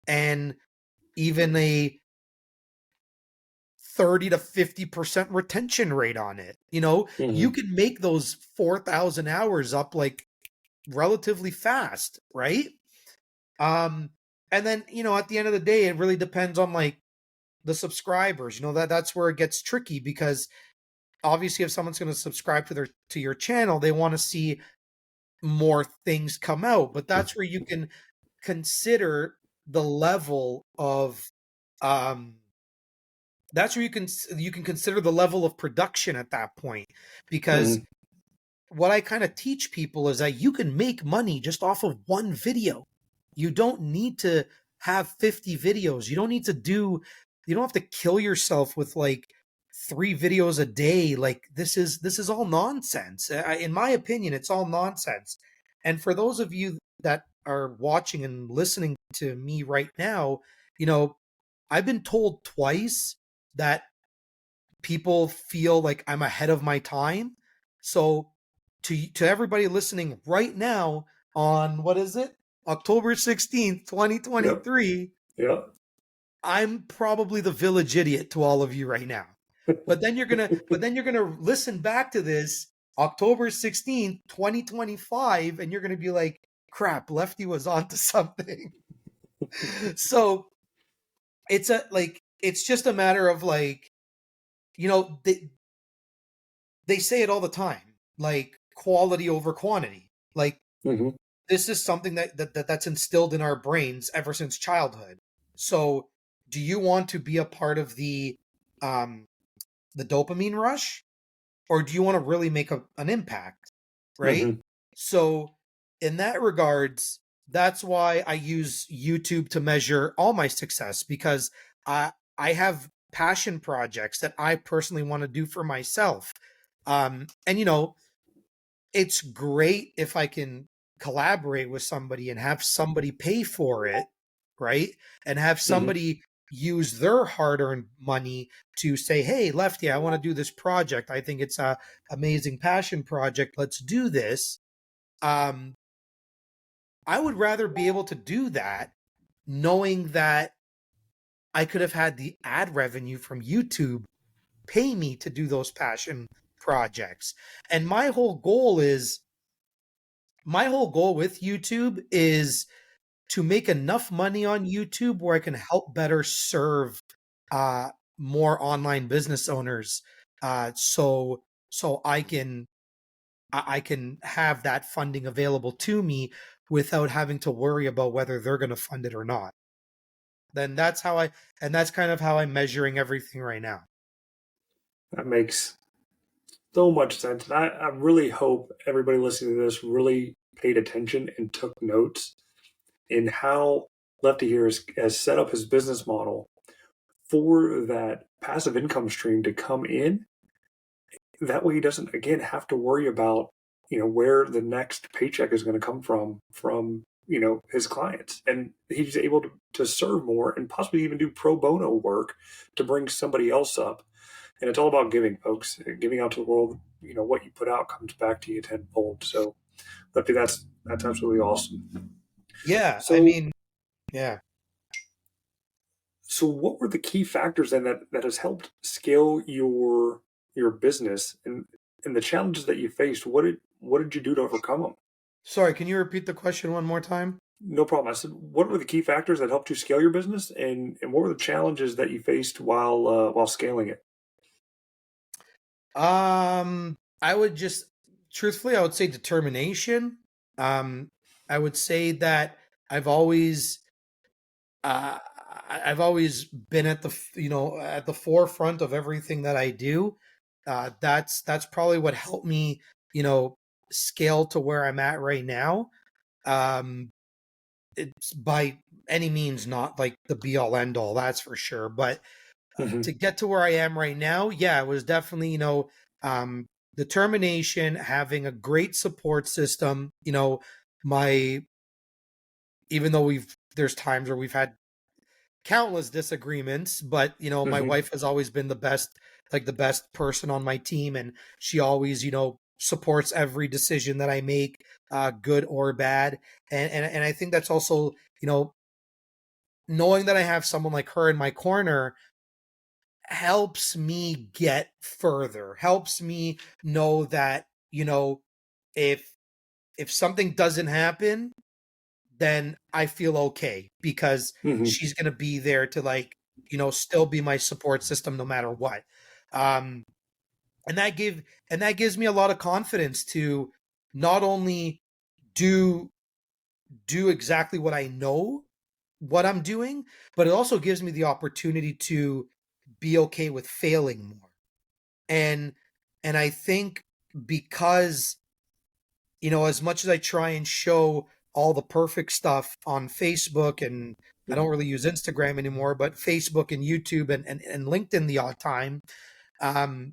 and even a 30 to 50% retention rate on it. You know, you Mhm. can make those 4,000 hours up like relatively fast, right? Um, and then, you know, at the end of the day, it really depends on like the subscribers. You know, that's where it gets tricky, because obviously if someone's going to subscribe to your channel, they want to see more things come out. But that's where you can consider the level of um that's where you can consider the level of production at that point, because Mhm. what I kind of teach people is that you can make money just off of one video. You don't need to have 50 videos. You don't have to kill yourself with like 3 videos a day. Like, this is all nonsense. In my opinion, it's all nonsense. And for those of you that are watching and listening to me right now, you know, I've been told twice that people feel like I'm ahead of my time. So to everybody listening right now on, what is it? October 16th, Yep. 2023, Yep. I'm probably the village idiot to all of you right now. But then you're gonna listen back to this October 16th, 2025, and you're gonna be like, crap, Lefty was onto something. So it's just a matter of like, you know, they say it all the time, like quality over quantity. Like, Mhm. this is something that's instilled in our brains ever since childhood. So do you want to be a part of um the dopamine rush, or do you want to really make an impact, right? Mhm. So in that regards, that's why I use YouTube to measure all my success, because I have passion projects that I personally want to do for myself. And you know, it's great if I can collaborate with somebody and have somebody pay for it, right? And have Mhm. somebody use their hard-earned money to say, "Hey, Lefty, I want to do this project. I think it's a amazing passion project. Let's do this." Um, I would rather be able to do that, knowing that I could have had the ad revenue from YouTube pay me to do those passion projects. And my whole goal with YouTube is to make enough money on YouTube where I can help better serve uh, more online business owners. So I can have that funding available to me without having to worry about whether they're going to fund it or not. Then that's kind of how I'm measuring everything right now. That makes so much sense. And I really hope everybody listening to this really paid attention and took notes in how Lefty here has set up his business model for that passive income stream to come in. That way he doesn't, again, have to worry about, where the next paycheck is going to come from, his clients. And he's able to serve more and possibly even do pro bono work to bring somebody else up. And it's all about giving, folks. Giving out to the world, what you put out comes back to you tenfold. So, Lefty, that's absolutely awesome. Yeah, So, I mean, yeah. So what were the key factors then that has helped scale your business and the challenges that you faced? What did you do to overcome them? Sorry, can you repeat the question one more time? No problem. I said, what were the key factors that helped you scale your business, and what were the challenges that you faced while scaling it? I would just truthfully, I would say determination. I would say that I've always uh I've always been at at the forefront of everything that I do. That's probably what helped me, scale to where I'm at right now. Um, it's by any means not like the be all end all, that's for sure. But Mm-hmm. to get to where I am right now, yeah, it was definitely, determination, having a great support system. My even though there's times where we've had countless disagreements, but my Mm-hmm. wife has always been the best person on my team, and she always, supports every decision that I make, good or bad. And I think that's also, knowing that I have someone like her in my corner helps me get further, helps me know that, if something doesn't happen, then I feel okay because Mm-hmm. she's going to be there to still be my support system no matter what. Um and that gives me a lot of confidence to not only do exactly what I know what I'm doing, but it also gives me the opportunity to be okay with failing more. And I think because as much as I try and show all the perfect stuff on Facebook, and I don't really use Instagram anymore, but Facebook and YouTube and LinkedIn the odd time, um,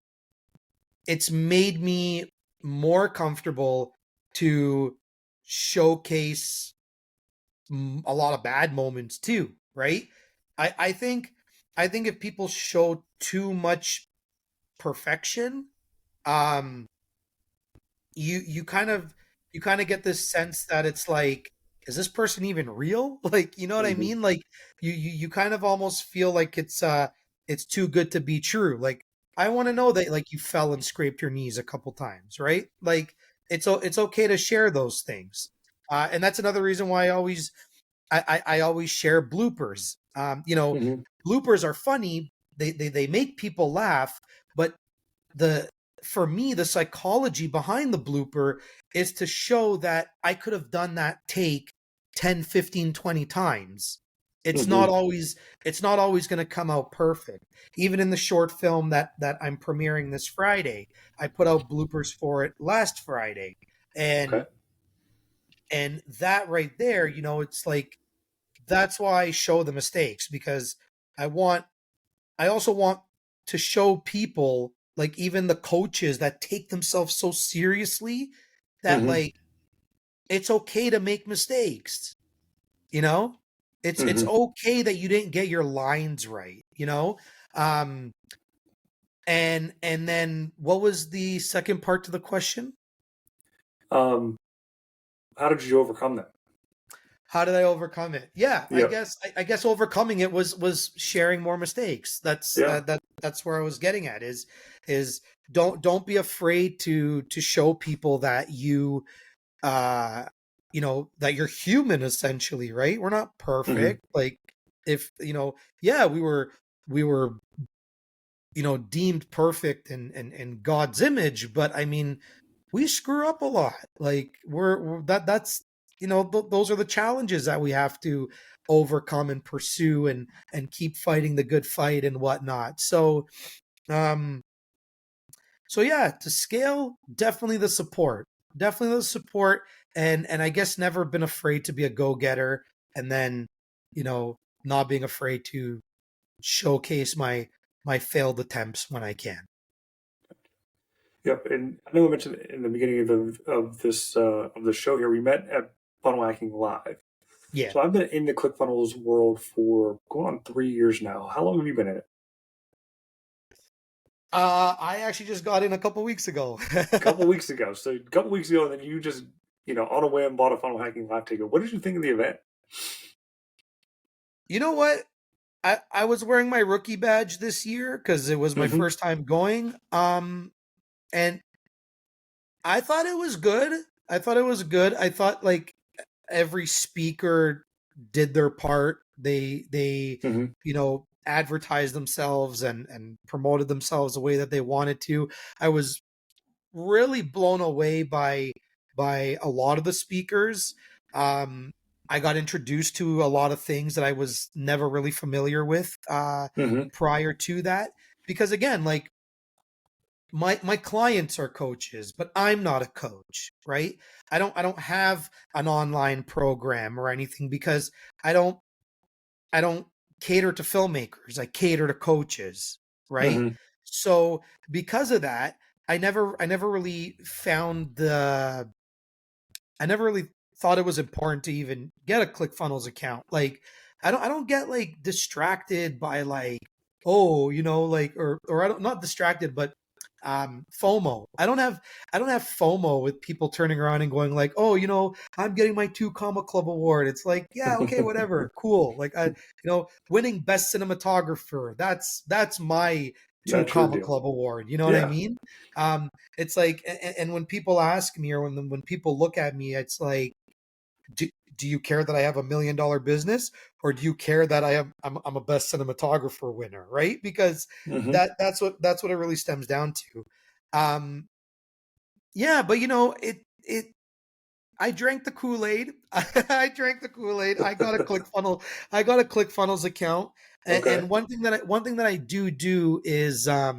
it's made me more comfortable to showcase a lot of bad moments too, right? I think if people show too much perfection, um, you kind of get this sense that it's like, is this person even real? Like, you know what I Mm-hmm. mean? Like you kind of almost feel like it's too good to be true. Like, I want to know that like you fell and scraped your knees a couple times, right? Like, it's okay to share those things. And that's another reason why I always share bloopers. Mm-hmm. Bloopers are funny. They make people laugh, but the for me, the psychology behind the blooper is to show that I could have done that take 10, 15, 20 times. It's Mm-hmm. not always going to come out perfect. Even in the short film that I'm premiering this Friday, I put out bloopers for it last Friday. And Okay. that right there, it's like, that's why I show the mistakes, because I also want to show people, like even the coaches that take themselves so seriously, that Mm-hmm. like it's okay to make mistakes, you know? It's Mm-hmm. okay that you didn't get your lines right, you know? Um and then what was the second part to the question? Um, how did you overcome that? How did I overcome it? Yeah, Yeah. I guess overcoming it was sharing more mistakes. Yeah. That's where I was getting at, is don't be afraid to show people that uh that you're human, essentially, right? We're not Mm-hmm. perfect. Like, if yeah, we were deemed perfect in God's image, but I mean, we screw up a lot. Like, we're that's those are the challenges that we have to overcome and pursue, and keep fighting the good fight and whatnot. Um so yeah, to scale, definitely the support. definitely the support, and I guess never been afraid to be a go-getter, and then, not being afraid to showcase my failed attempts when I can. Yep, and I know I mentioned in the beginning of the show here, we met at Funnel Hacking Live. Yeah. So I've been in the ClickFunnels world for going on 3 years now. How long have you been in it? I actually just got in a couple weeks ago. A couple weeks ago. So a couple weeks ago, and then you just, on a whim bought a Funnel Hacking Live ticket. What did you think of the event? You know what? I was wearing my rookie badge this year because it was my Mhm. first time going. And I thought it was good. I thought like every speaker did their part. They Mhm. advertised themselves and promoted themselves the way that they wanted to. I was really blown away by a lot of the speakers. Um, I got introduced to a lot of things that I was never really familiar with Mhm. prior to that. Because again, like my clients are coaches, but I'm not a coach, right? I don't have an online program or anything because I don't cater to filmmakers. I cater to coaches, right? Mhm. So because of that, I never really found the I never really thought it was important to even get a ClickFunnels account. Like I don't get like distracted by like, oh, like, or I don't, not distracted, but FOMO. I don't have FOMO with people turning around and going like, oh, I'm getting my 2 Comma Club award. It's like, yeah, okay, whatever, cool. Like winning best cinematographer. That's my two That's your comma deal. club award. You know what I Yeah. mean? It's like, and when people ask me, or when people look at me, it's like, do you care that I have $1 million business, or do you care that I'm a best cinematographer winner, right? Because Mhm. that's what it really stems down to. Um, yeah, but I drank the Kool-Aid. I drank the Kool-Aid. I got a ClickFunnels account, Okay. and one thing that I do is I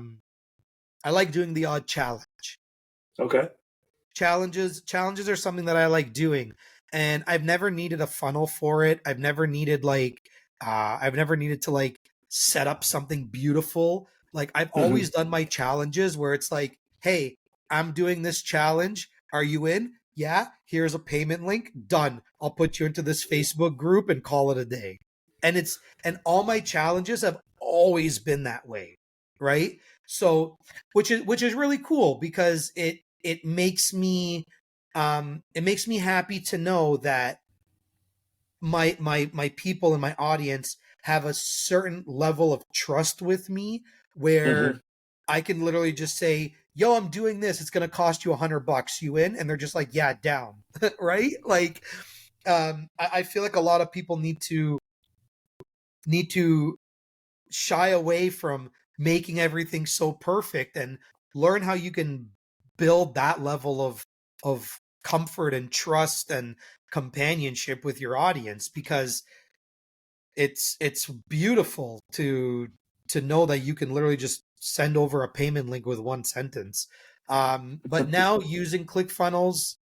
like doing the odd challenge. Okay. Challenges are something that I like doing, and I've never needed a funnel for it. I've never needed to like set up something beautiful. Like I've Mhm. always done my challenges where it's like, hey, I'm doing this challenge, are you in? Yeah, here's a payment link, done. I'll put you into this Facebook group and call it a day. And all my challenges have always been that way, right? So which is really cool because it makes me happy to know that my people and my audience have a certain level of trust with me, where Mhm. I can literally just say, yo, I'm doing this, it's going to cost you $100, you in? And they're just like, yeah, down. Right? Like I feel like a lot of people need to shy away from making everything so perfect and learn how you can build that level of comfort and trust and companionship with your audience, because it's beautiful to know that you can literally just send over a payment link with one sentence. But now using ClickFunnels,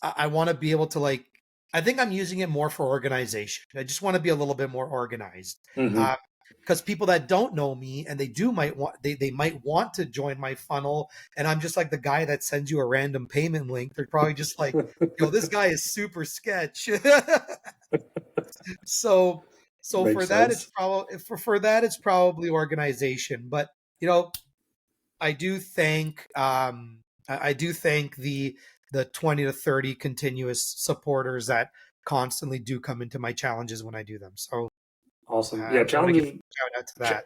I want to be able to like, I think I'm using it more for organization. I just want to be a little bit more organized. Mhm. Because people that don't know me and they might want to join my funnel, and I'm just like the guy that sends you a random payment link. They're probably just like, yo, this guy is super sketch. so so for Makes that it's sense. probably for that it's probably organization. But you know I do thank I do thank the 20 to 30 continuous supporters that constantly do come into my challenges when I do them. So Awesome. I Yeah, want to give challenges. a shout out to Ch- that.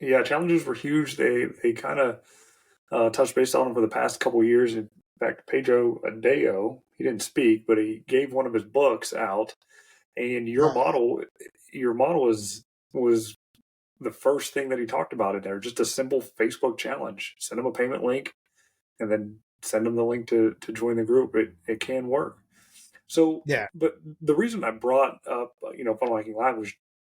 yeah, challenges were huge. They kind of touched base on them for the past couple of years. In fact, Pedro Adeo, he didn't speak, but he gave one of his books out, and your model was the first thing that he talked about in there. Just a simple Facebook challenge. Send them a payment link, and then send them the link to join the group. It can work. So, Yeah. but the reason I brought up, Funnel Hacking Live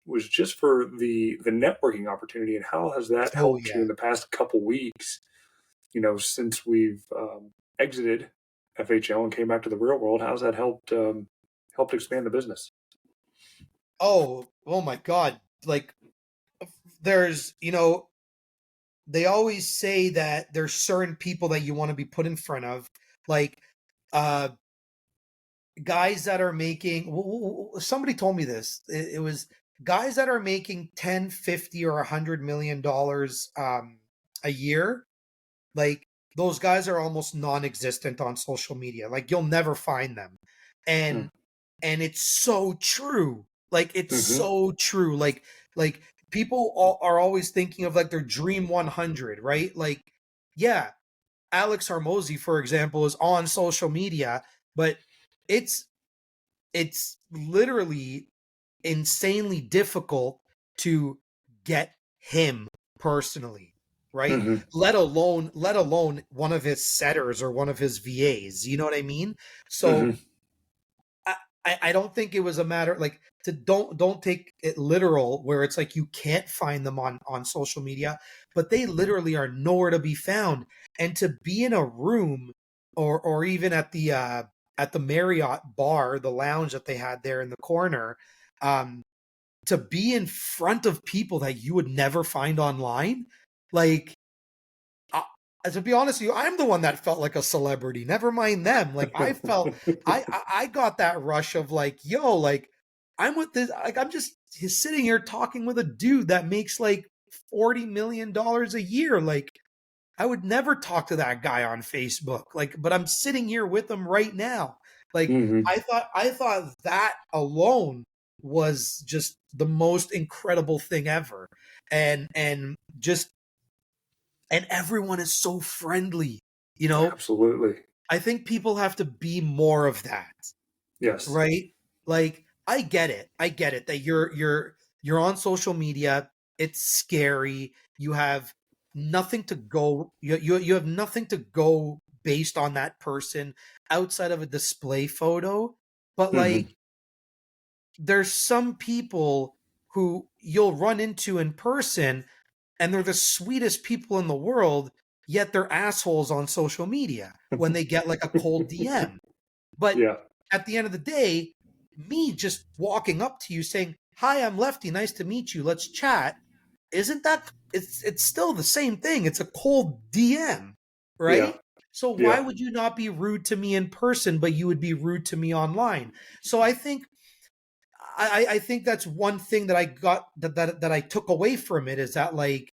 was just for the networking opportunity, and how has that Oh helped you yeah. in the past couple weeks? Since we've exited FHL and came back to the real world. How's that helped expand the business? Oh my God. Like, there's, they always say that there's certain people that you want to be put in front of, like uh guys that are making, somebody told me this, it was guys that are making 10, 50, or $100 million a year. Like, those guys are almost non-existent on social media. Like, you'll never find them. Hmm. And it's so true. Like, it's Mm-hmm. so true. Like people are always thinking of like their dream 100, right? Like, yeah, Alex Hormozy, for example, is on social media, but it's literally insanely difficult to get him personally, right? Mm-hmm. Let alone one of his setters or one of his VAs. You know what I mean? So Mm-hmm. I don't think it was a matter, like, to don't take it literal where it's like you can't find them on social media, but they literally are nowhere to be found. And to be in a room, or even at the Marriott bar, the lounge that they had there in the corner, um to be in front of people that you would never find online, like, uh, to be honest with you, I'm the one that felt like a celebrity. Never mind them. Like, I felt, I got that rush of like, yo, like, I'm with this, like, I'm just sitting here talking with a dude that makes like $40 million a year. Like, I would never talk to that guy on Facebook. Like, but I'm sitting here with him right now. Like, Mm-hmm. I thought that alone was just the most incredible thing ever. And just, and everyone is so friendly, you know? Absolutely. I think people have to be more of that, Yes. right? Like, I get it. I get it that you're on social media. It's scary. You have nothing to go, you have nothing to go based on that person outside of a display photo. But Mm-hmm. like, there's some people who you'll run into in person, and they're the sweetest people in the world, yet they're assholes on social media when they get like a cold DM. But Yeah. at the end of the day, me just walking up to you saying, "Hi, I'm Lefty. Nice to meet you. Let's chat." Isn't that, it's still the same thing. It's a cold DM, Yeah. right? So why Yeah. would you not be rude to me in person, but you would be rude to me online? So I think, I think that's one thing that I got, that I took away from it, is that, like,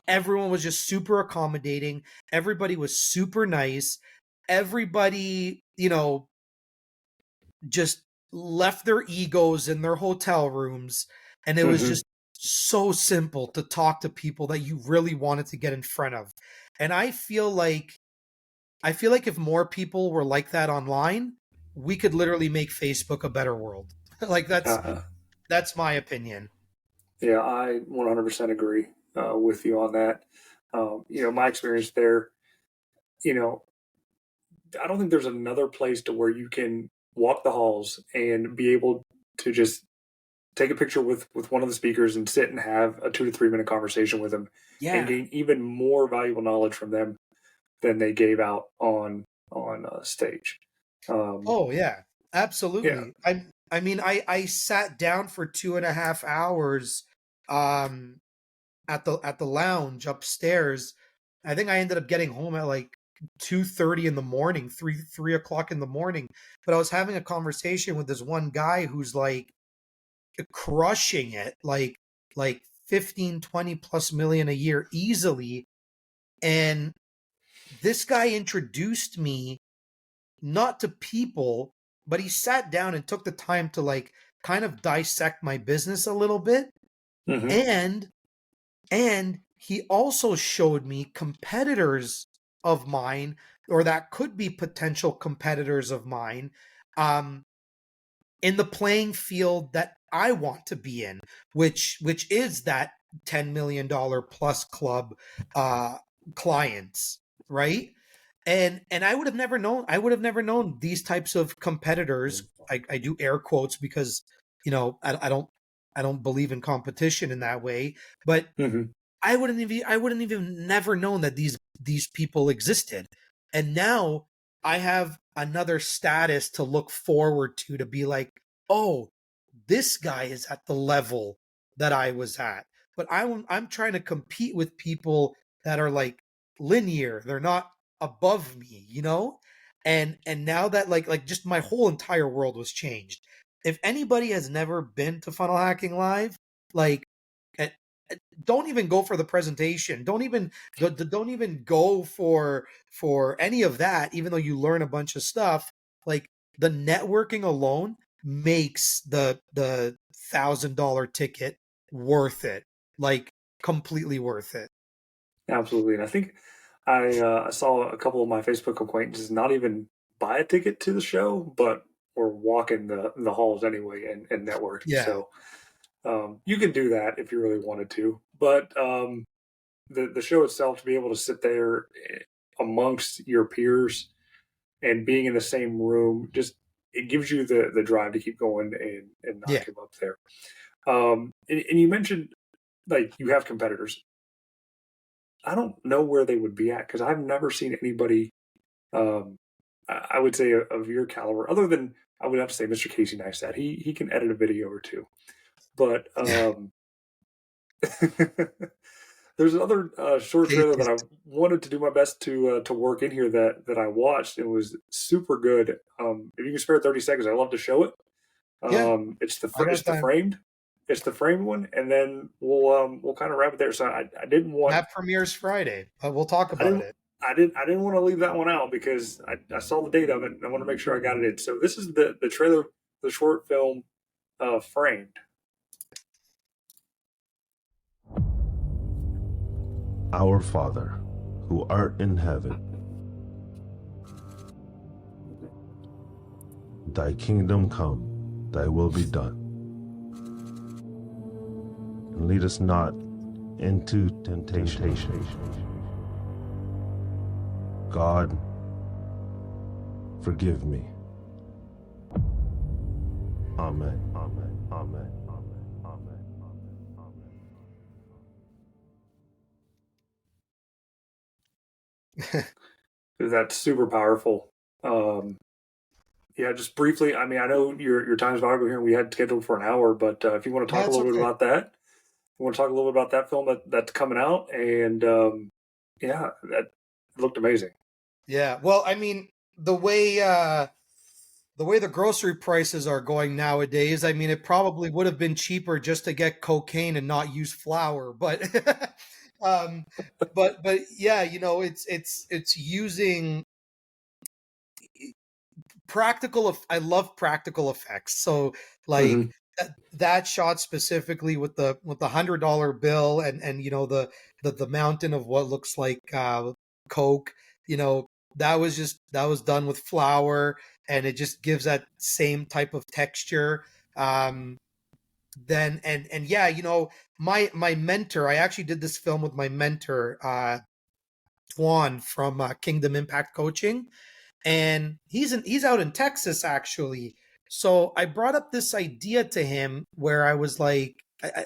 everyone was just super accommodating. Everybody was super nice. Everybody, just left their egos in their hotel rooms. And it was Mm-hmm. just so simple to talk to people that you really wanted to get in front of. And I feel like if more people were like that online, we could literally make Facebook a better world. Like, Uh, that's my opinion. yeah, I 100% agree with you on that. My experience there, you know, I don't think there's another place to where you can walk the halls and be able to just take a picture with one of the speakers and sit and have a 2 to 3 minute conversation with them and Yeah. gain even more valuable knowledge from them than they gave out on stage. Um, Oh yeah, yeah. absolutely. I mean, I sat down for 2.5 hours, um, at the lounge upstairs. I think I ended up getting home at like 2:30 in the morning, 3 o'clock in the morning. But I was having a conversation with this one guy who's like crushing it, like 15, 20 plus million a year easily. And this guy introduced me not to people, but he sat down and took the time to like kind of dissect my business a little bit. Hmm. And he also showed me competitors of mine, or that could be potential competitors of mine, um in the playing field that I want to be in, which is that $10 million plus club, uh clients, right? And I would have never known these types of competitors. I do air quotes because, I don't believe in competition in that way, but Hmm. I wouldn't even never known that these people existed. And now I have another status to look forward to be like, oh, this guy is at the level that I was at. But I'm trying to compete with people that are like linear. They're not above me, you know? And now that like just my whole entire world was changed. If anybody has never been to Funnel Hacking Live, like eh, don't even go for the presentation. Don't even go for any of that, even though you learn a bunch of stuff. Like the networking alone makes the $1,000 ticket worth it. Like completely worth it. Absolutely. And I think I saw a couple of my Facebook acquaintances not even buy a ticket to the show, but were walking the halls anyway and network. Yeah. So you can do that if you really wanted to. But the show itself, to be able to sit there amongst your peers and being in the same room, just it gives you the drive to keep going and not Yeah. give up there. And you mentioned like you have competitors. I don't know where they would be at because I've never seen anybody. I would say of your caliber, other than I would have to say Mr. Casey Neistat. He can edit a video or two, but there's another short trailer that I wanted to do my best to work in here that I watched. It was super good. If you can spare 30 seconds, I'd love to show it. Yeah. It's the I got time. framed. It's the framed one, and then we'll kind of wrap it there. So I didn't want That premieres Friday, but we'll talk about it. I didn't want to leave that one out because I saw the date of it and I want to make sure I got it in. So this is the trailer, the short film, Framed. Our Father, who art in heaven, thy kingdom come, thy will be done. And lead us not into temptation. God, forgive me. Amen. Amen. Amen. Amen. Amen. Amen. That's super powerful. Yeah, just briefly. I mean, I know your time's valuable here, and we had scheduled for an hour, but if you want to talk a little bit about that, you want to talk a little bit about that film that's coming out, and yeah, that looked amazing. Yeah. Well, I mean, the way the grocery prices are going nowadays, I mean, it probably would have been cheaper just to get cocaine and not use flour, but but yeah, you know, it's using practical. I love practical effects. So like that shot specifically with the $100 bill and you know the mountain of what looks like coke, you know, that was done with flour, and it just gives that same type of texture. Then and yeah, you know, my mentor, I actually did this film with my mentor, Twan from Kingdom Impact Coaching, and he's out in Texas actually. So I brought up this idea to him where I was like,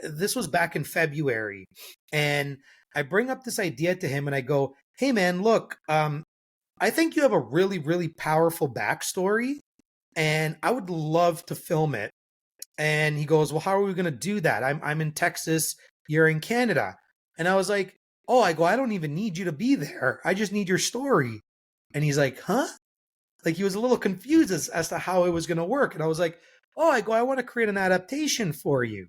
this was back in February, and I bring up this idea to him and I go, "Hey man, look, I think you have a really really powerful backstory, and I would love to film it." And he goes, "Well, how are we going to do that? I'm in Texas, you're in Canada." And I was like, "Oh," I go, "I don't even need you to be there. I just need your story." And he's like, "Huh?" Like he was a little confused as to how it was going to work. And I was like, "Oh," I go, "I want to create an adaptation for you."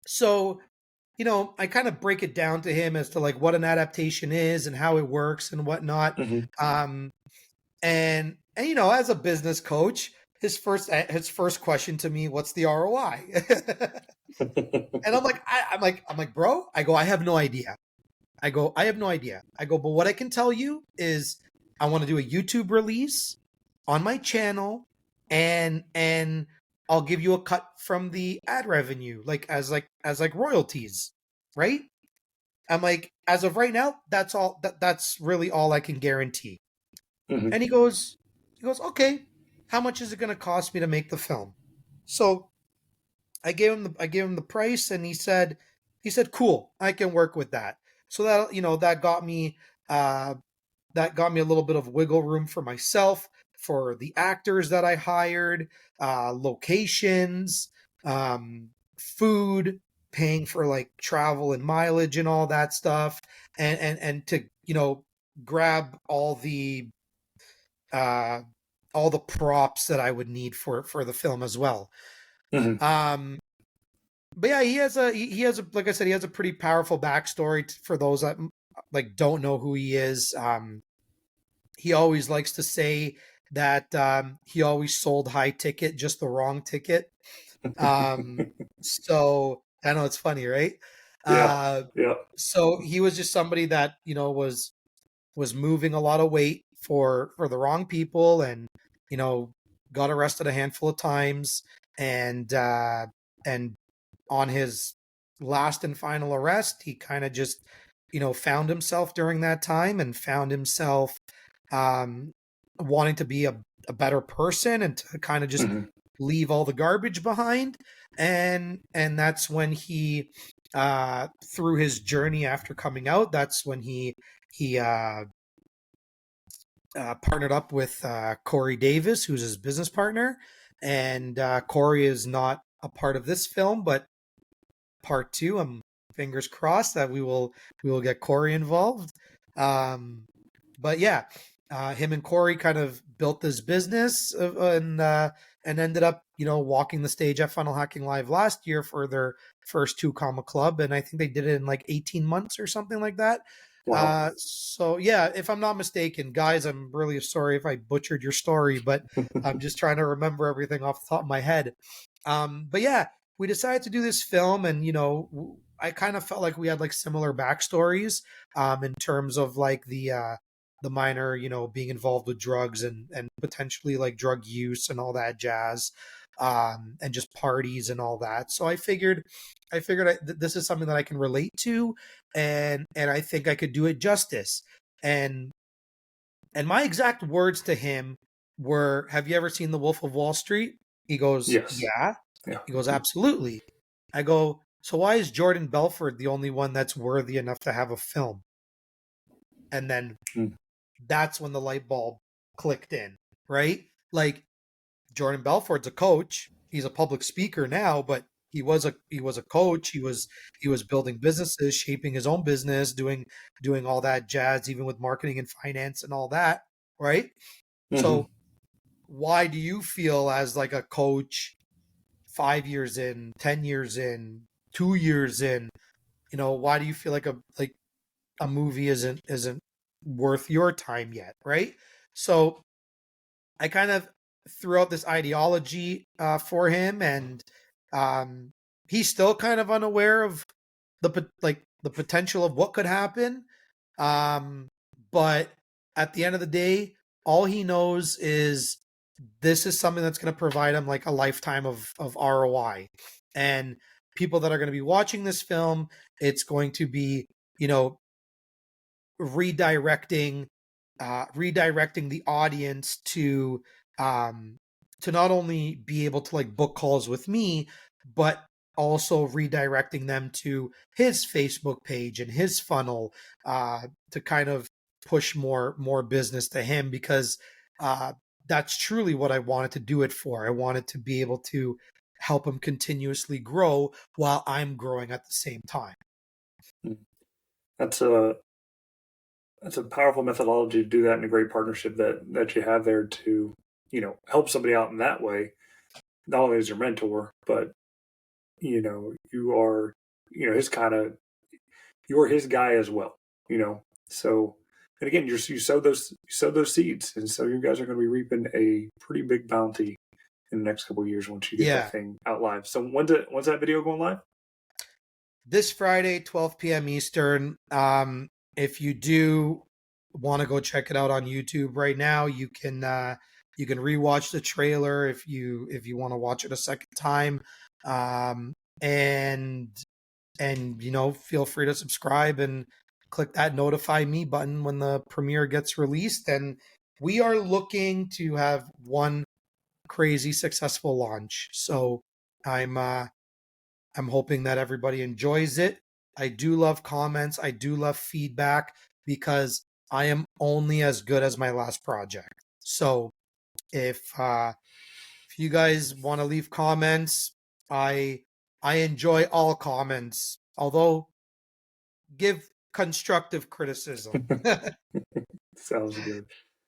So, you know, I kind of break it down to him as to like what an adaptation is and how it works and whatnot. And you know, as a business coach, his first question to me, "What's the ROI?" And I'm like, "Bro," I go, "I have no idea." I go, "I have no idea." I go, "But what I can tell you is I want to do a YouTube release on my channel, and I'll give you a cut from the ad revenue, as royalties, right?" I'm like, "As of right now, that's all. That's really all I can guarantee." And he goes, "Okay, how much is it going to cost me to make the film?" So I gave him the price, and he said, "Cool, I can work with that." So that, you know, that got me that got me a little bit of wiggle room for myself, for the actors that I hired, locations, food, paying for like travel and mileage and all that stuff, and to grab uh, all the props that I would need for the film as well. Mhm. But yeah, he has a like I said, he has a pretty powerful backstory for those that like don't know who he is. He always likes to say that he always sold high ticket, just the wrong ticket. So I know it's funny, right? Yeah. Uh, Yeah. so he was just somebody that was moving a lot of weight for the wrong people, and got arrested a handful of times, and on his last and final arrest, he kind of just found himself during that time, and found himself um wanting to be a better person, and to kind of just Mhm. leave all the garbage behind. And that's when he through his journey after coming out, that's when he partnered up with Corey Davis, who's his business partner. And Corey is not a part of this film, but part two, I'm fingers crossed that we will get Corey involved. Um, but yeah, him and Corey kind of built this business, and ended up walking the stage at Funnel Hacking Live last year for their first two comma club, and I think they did it in like 18 months or something like that. Wow. So yeah, if I'm not mistaken, guys, I'm really sorry if I butchered your story, but I'm just trying to remember everything off the top of my head. But yeah, we decided to do this film, and I kind of felt like we had like similar backstories, in terms of like the minor, being involved with drugs, and potentially like drug use and all that jazz, and just parties and all that. So I figured this is something that I can relate to, and I think I could do it justice. And and my exact words to him were, "Have you ever seen The Wolf of Wall Street?" He goes, Yes. "Yeah." Yeah. He goes, "Absolutely." I go, "So why is Jordan Belfort the only one that's worthy enough to have a film?" And then Mm. that's when the light bulb clicked in, right? Like, Jordan Belfort's a coach. He's a public speaker now, but he was a coach. He was building businesses, shaping his own business, doing all that jazz, even with marketing and finance and all that, right? Mhm. So why do you feel, as like a coach, 5 years in, 10 years in, 2 years in, why do you feel like a movie isn't worth your time yet, right? So I kind of threw out this ideology for him, and um, he's still kind of unaware of the potential of what could happen. Um, but at the end of the day, all he knows is this is something that's going to provide him like a lifetime of ROI, and people that are going to be watching this film, it's going to be you know redirecting redirecting the audience um to not only be able to like book calls with me, but also redirecting them to his Facebook page and his funnel, to kind of push more business to him, because uh that's truly what I wanted to do it for. I wanted to be able to help him continuously grow while I'm growing at the same time. Mm. That's a powerful methodology to do that, and a great partnership that you have there to help somebody out in that way. Not only as your mentor, but you are his kind of you're his guy as well. So, and again, you sowed those seeds, and so you guys are going to be reaping a pretty big bounty in the next couple of years once you get that Yeah. thing out live. So when's that video going live? This Friday, 12 p.m. Eastern. If you do want to go check it out on YouTube right now, you can rewatch the trailer if you want to watch it a second time. Um, and feel free to subscribe and click that notify me button when the premiere gets released. And we are looking to have one crazy successful launch. So I'm hoping that everybody enjoys it. I do love comments. I do love feedback, because I am only as good as my last project. So if you guys want to leave comments, I enjoy all comments, although give constructive criticism. Sounds good.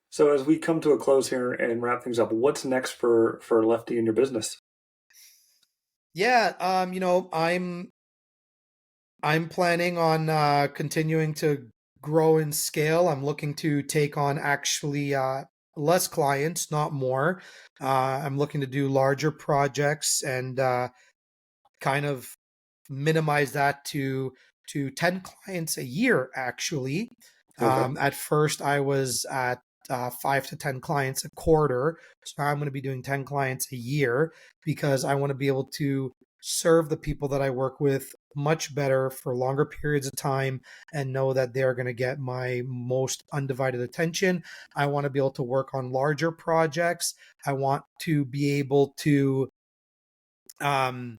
So as we come to a close here and wrap things up, what's next for Lefty in your business? Yeah, I'm planning on continuing to grow in scale. I'm looking to take on actually less clients, not more. I'm looking to do larger projects and kind of minimize that to 10 clients a year actually. Okay. At first I was at 5 to 10 clients a quarter, so now I'm going to be doing 10 clients a year because I want to be able to serve the people that I work with much better for longer periods of time and know that they're going to get my most undivided attention. I want to be able to work on larger projects. I want to be able to um,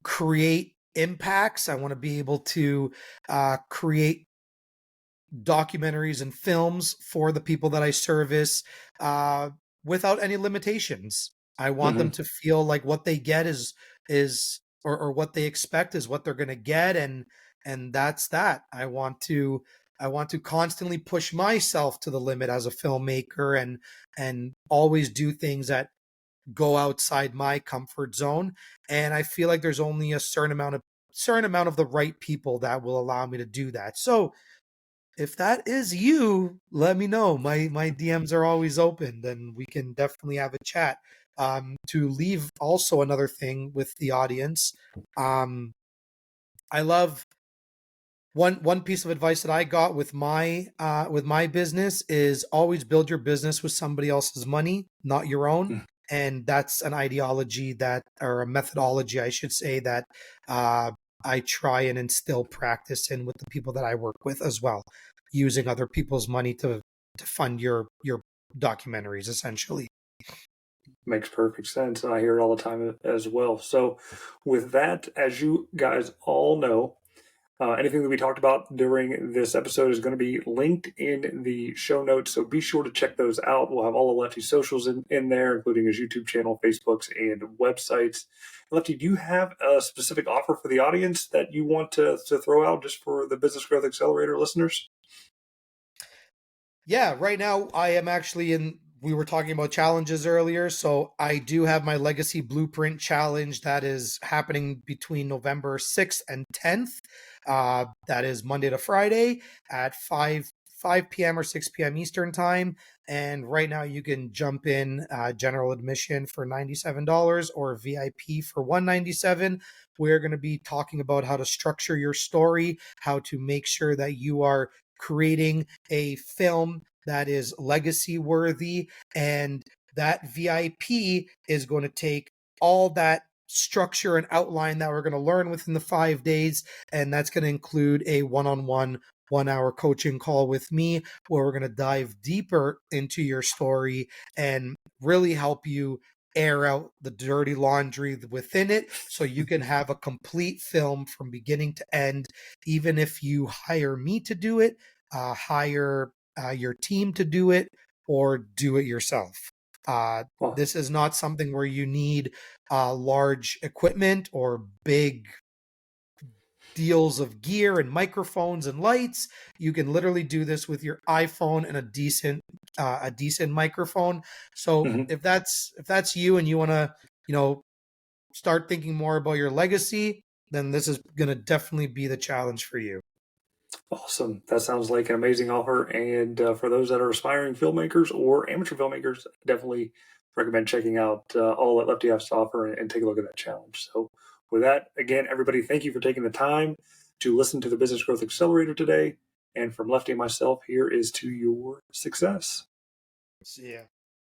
create impacts. I want to be able to create documentaries and films for the people that I service without any limitations. I want them Hmm. to feel like what they get or what they expect is what they're going to get, and that's that. I want to constantly push myself to the limit as a filmmaker and always do things that go outside my comfort zone, and I feel like there's only a certain amount of the right people that will allow me to do that. So if that is you, let me know. My DMs are always open, and we can definitely have a chat. To leave also another thing with the audience, I love one piece of advice that I got with my business is always build your business with somebody else's money, not your own. And that's an ideology that, or a methodology, I should say, that uh, I try and instill practice in with the people that I work with as well, using other people's money to fund your documentaries, essentially. Makes perfect sense. And I hear it all the time as well. So, with that, as you guys all know, anything that we talked about during this episode is going to be linked in the show notes. So, be sure to check those out. We'll have all of Lefty's socials in there, including his YouTube channel, Facebooks, and websites. Lefty, do you have a specific offer for the audience that you want to throw out just for the Business Growth Accelerator listeners? Yeah, right now I am actually in. We were talking about challenges earlier, so I do have my Legacy Blueprint Challenge that is happening between November 6th and 10th. That is Monday to Friday at 5 p.m. or 6 p.m. Eastern time. And right now you can jump in general admission for $97 or VIP for $197. We're going to be talking about how to structure your story, how to make sure that you are creating a film that is legacy worthy, and that VIP is going to take all that structure and outline that we're going to learn within the 5 days, and that's going to include a one-on-one 1 hour coaching call with me where we're going to dive deeper into your story and really help you air out the dirty laundry within it so you can have a complete film from beginning to end. Even if you hire me to do it, hire your team to do it, or do it yourself. Well, This is not something where you need large equipment or big deals of gear and microphones and lights. You can literally do this with your iPhone and a decent microphone. So mhm. if that's you and you want to, you know, start thinking more about your legacy, then this is going to definitely be the challenge for you. Awesome. That sounds like an amazing offer. And for those that are aspiring filmmakers or amateur filmmakers, definitely recommend checking out all that Lefty has to offer and take a look at that challenge. So, with that, again, everybody, thank you for taking the time to listen to the Business Growth Accelerator today. And from Lefty and myself, here is to your success. See ya.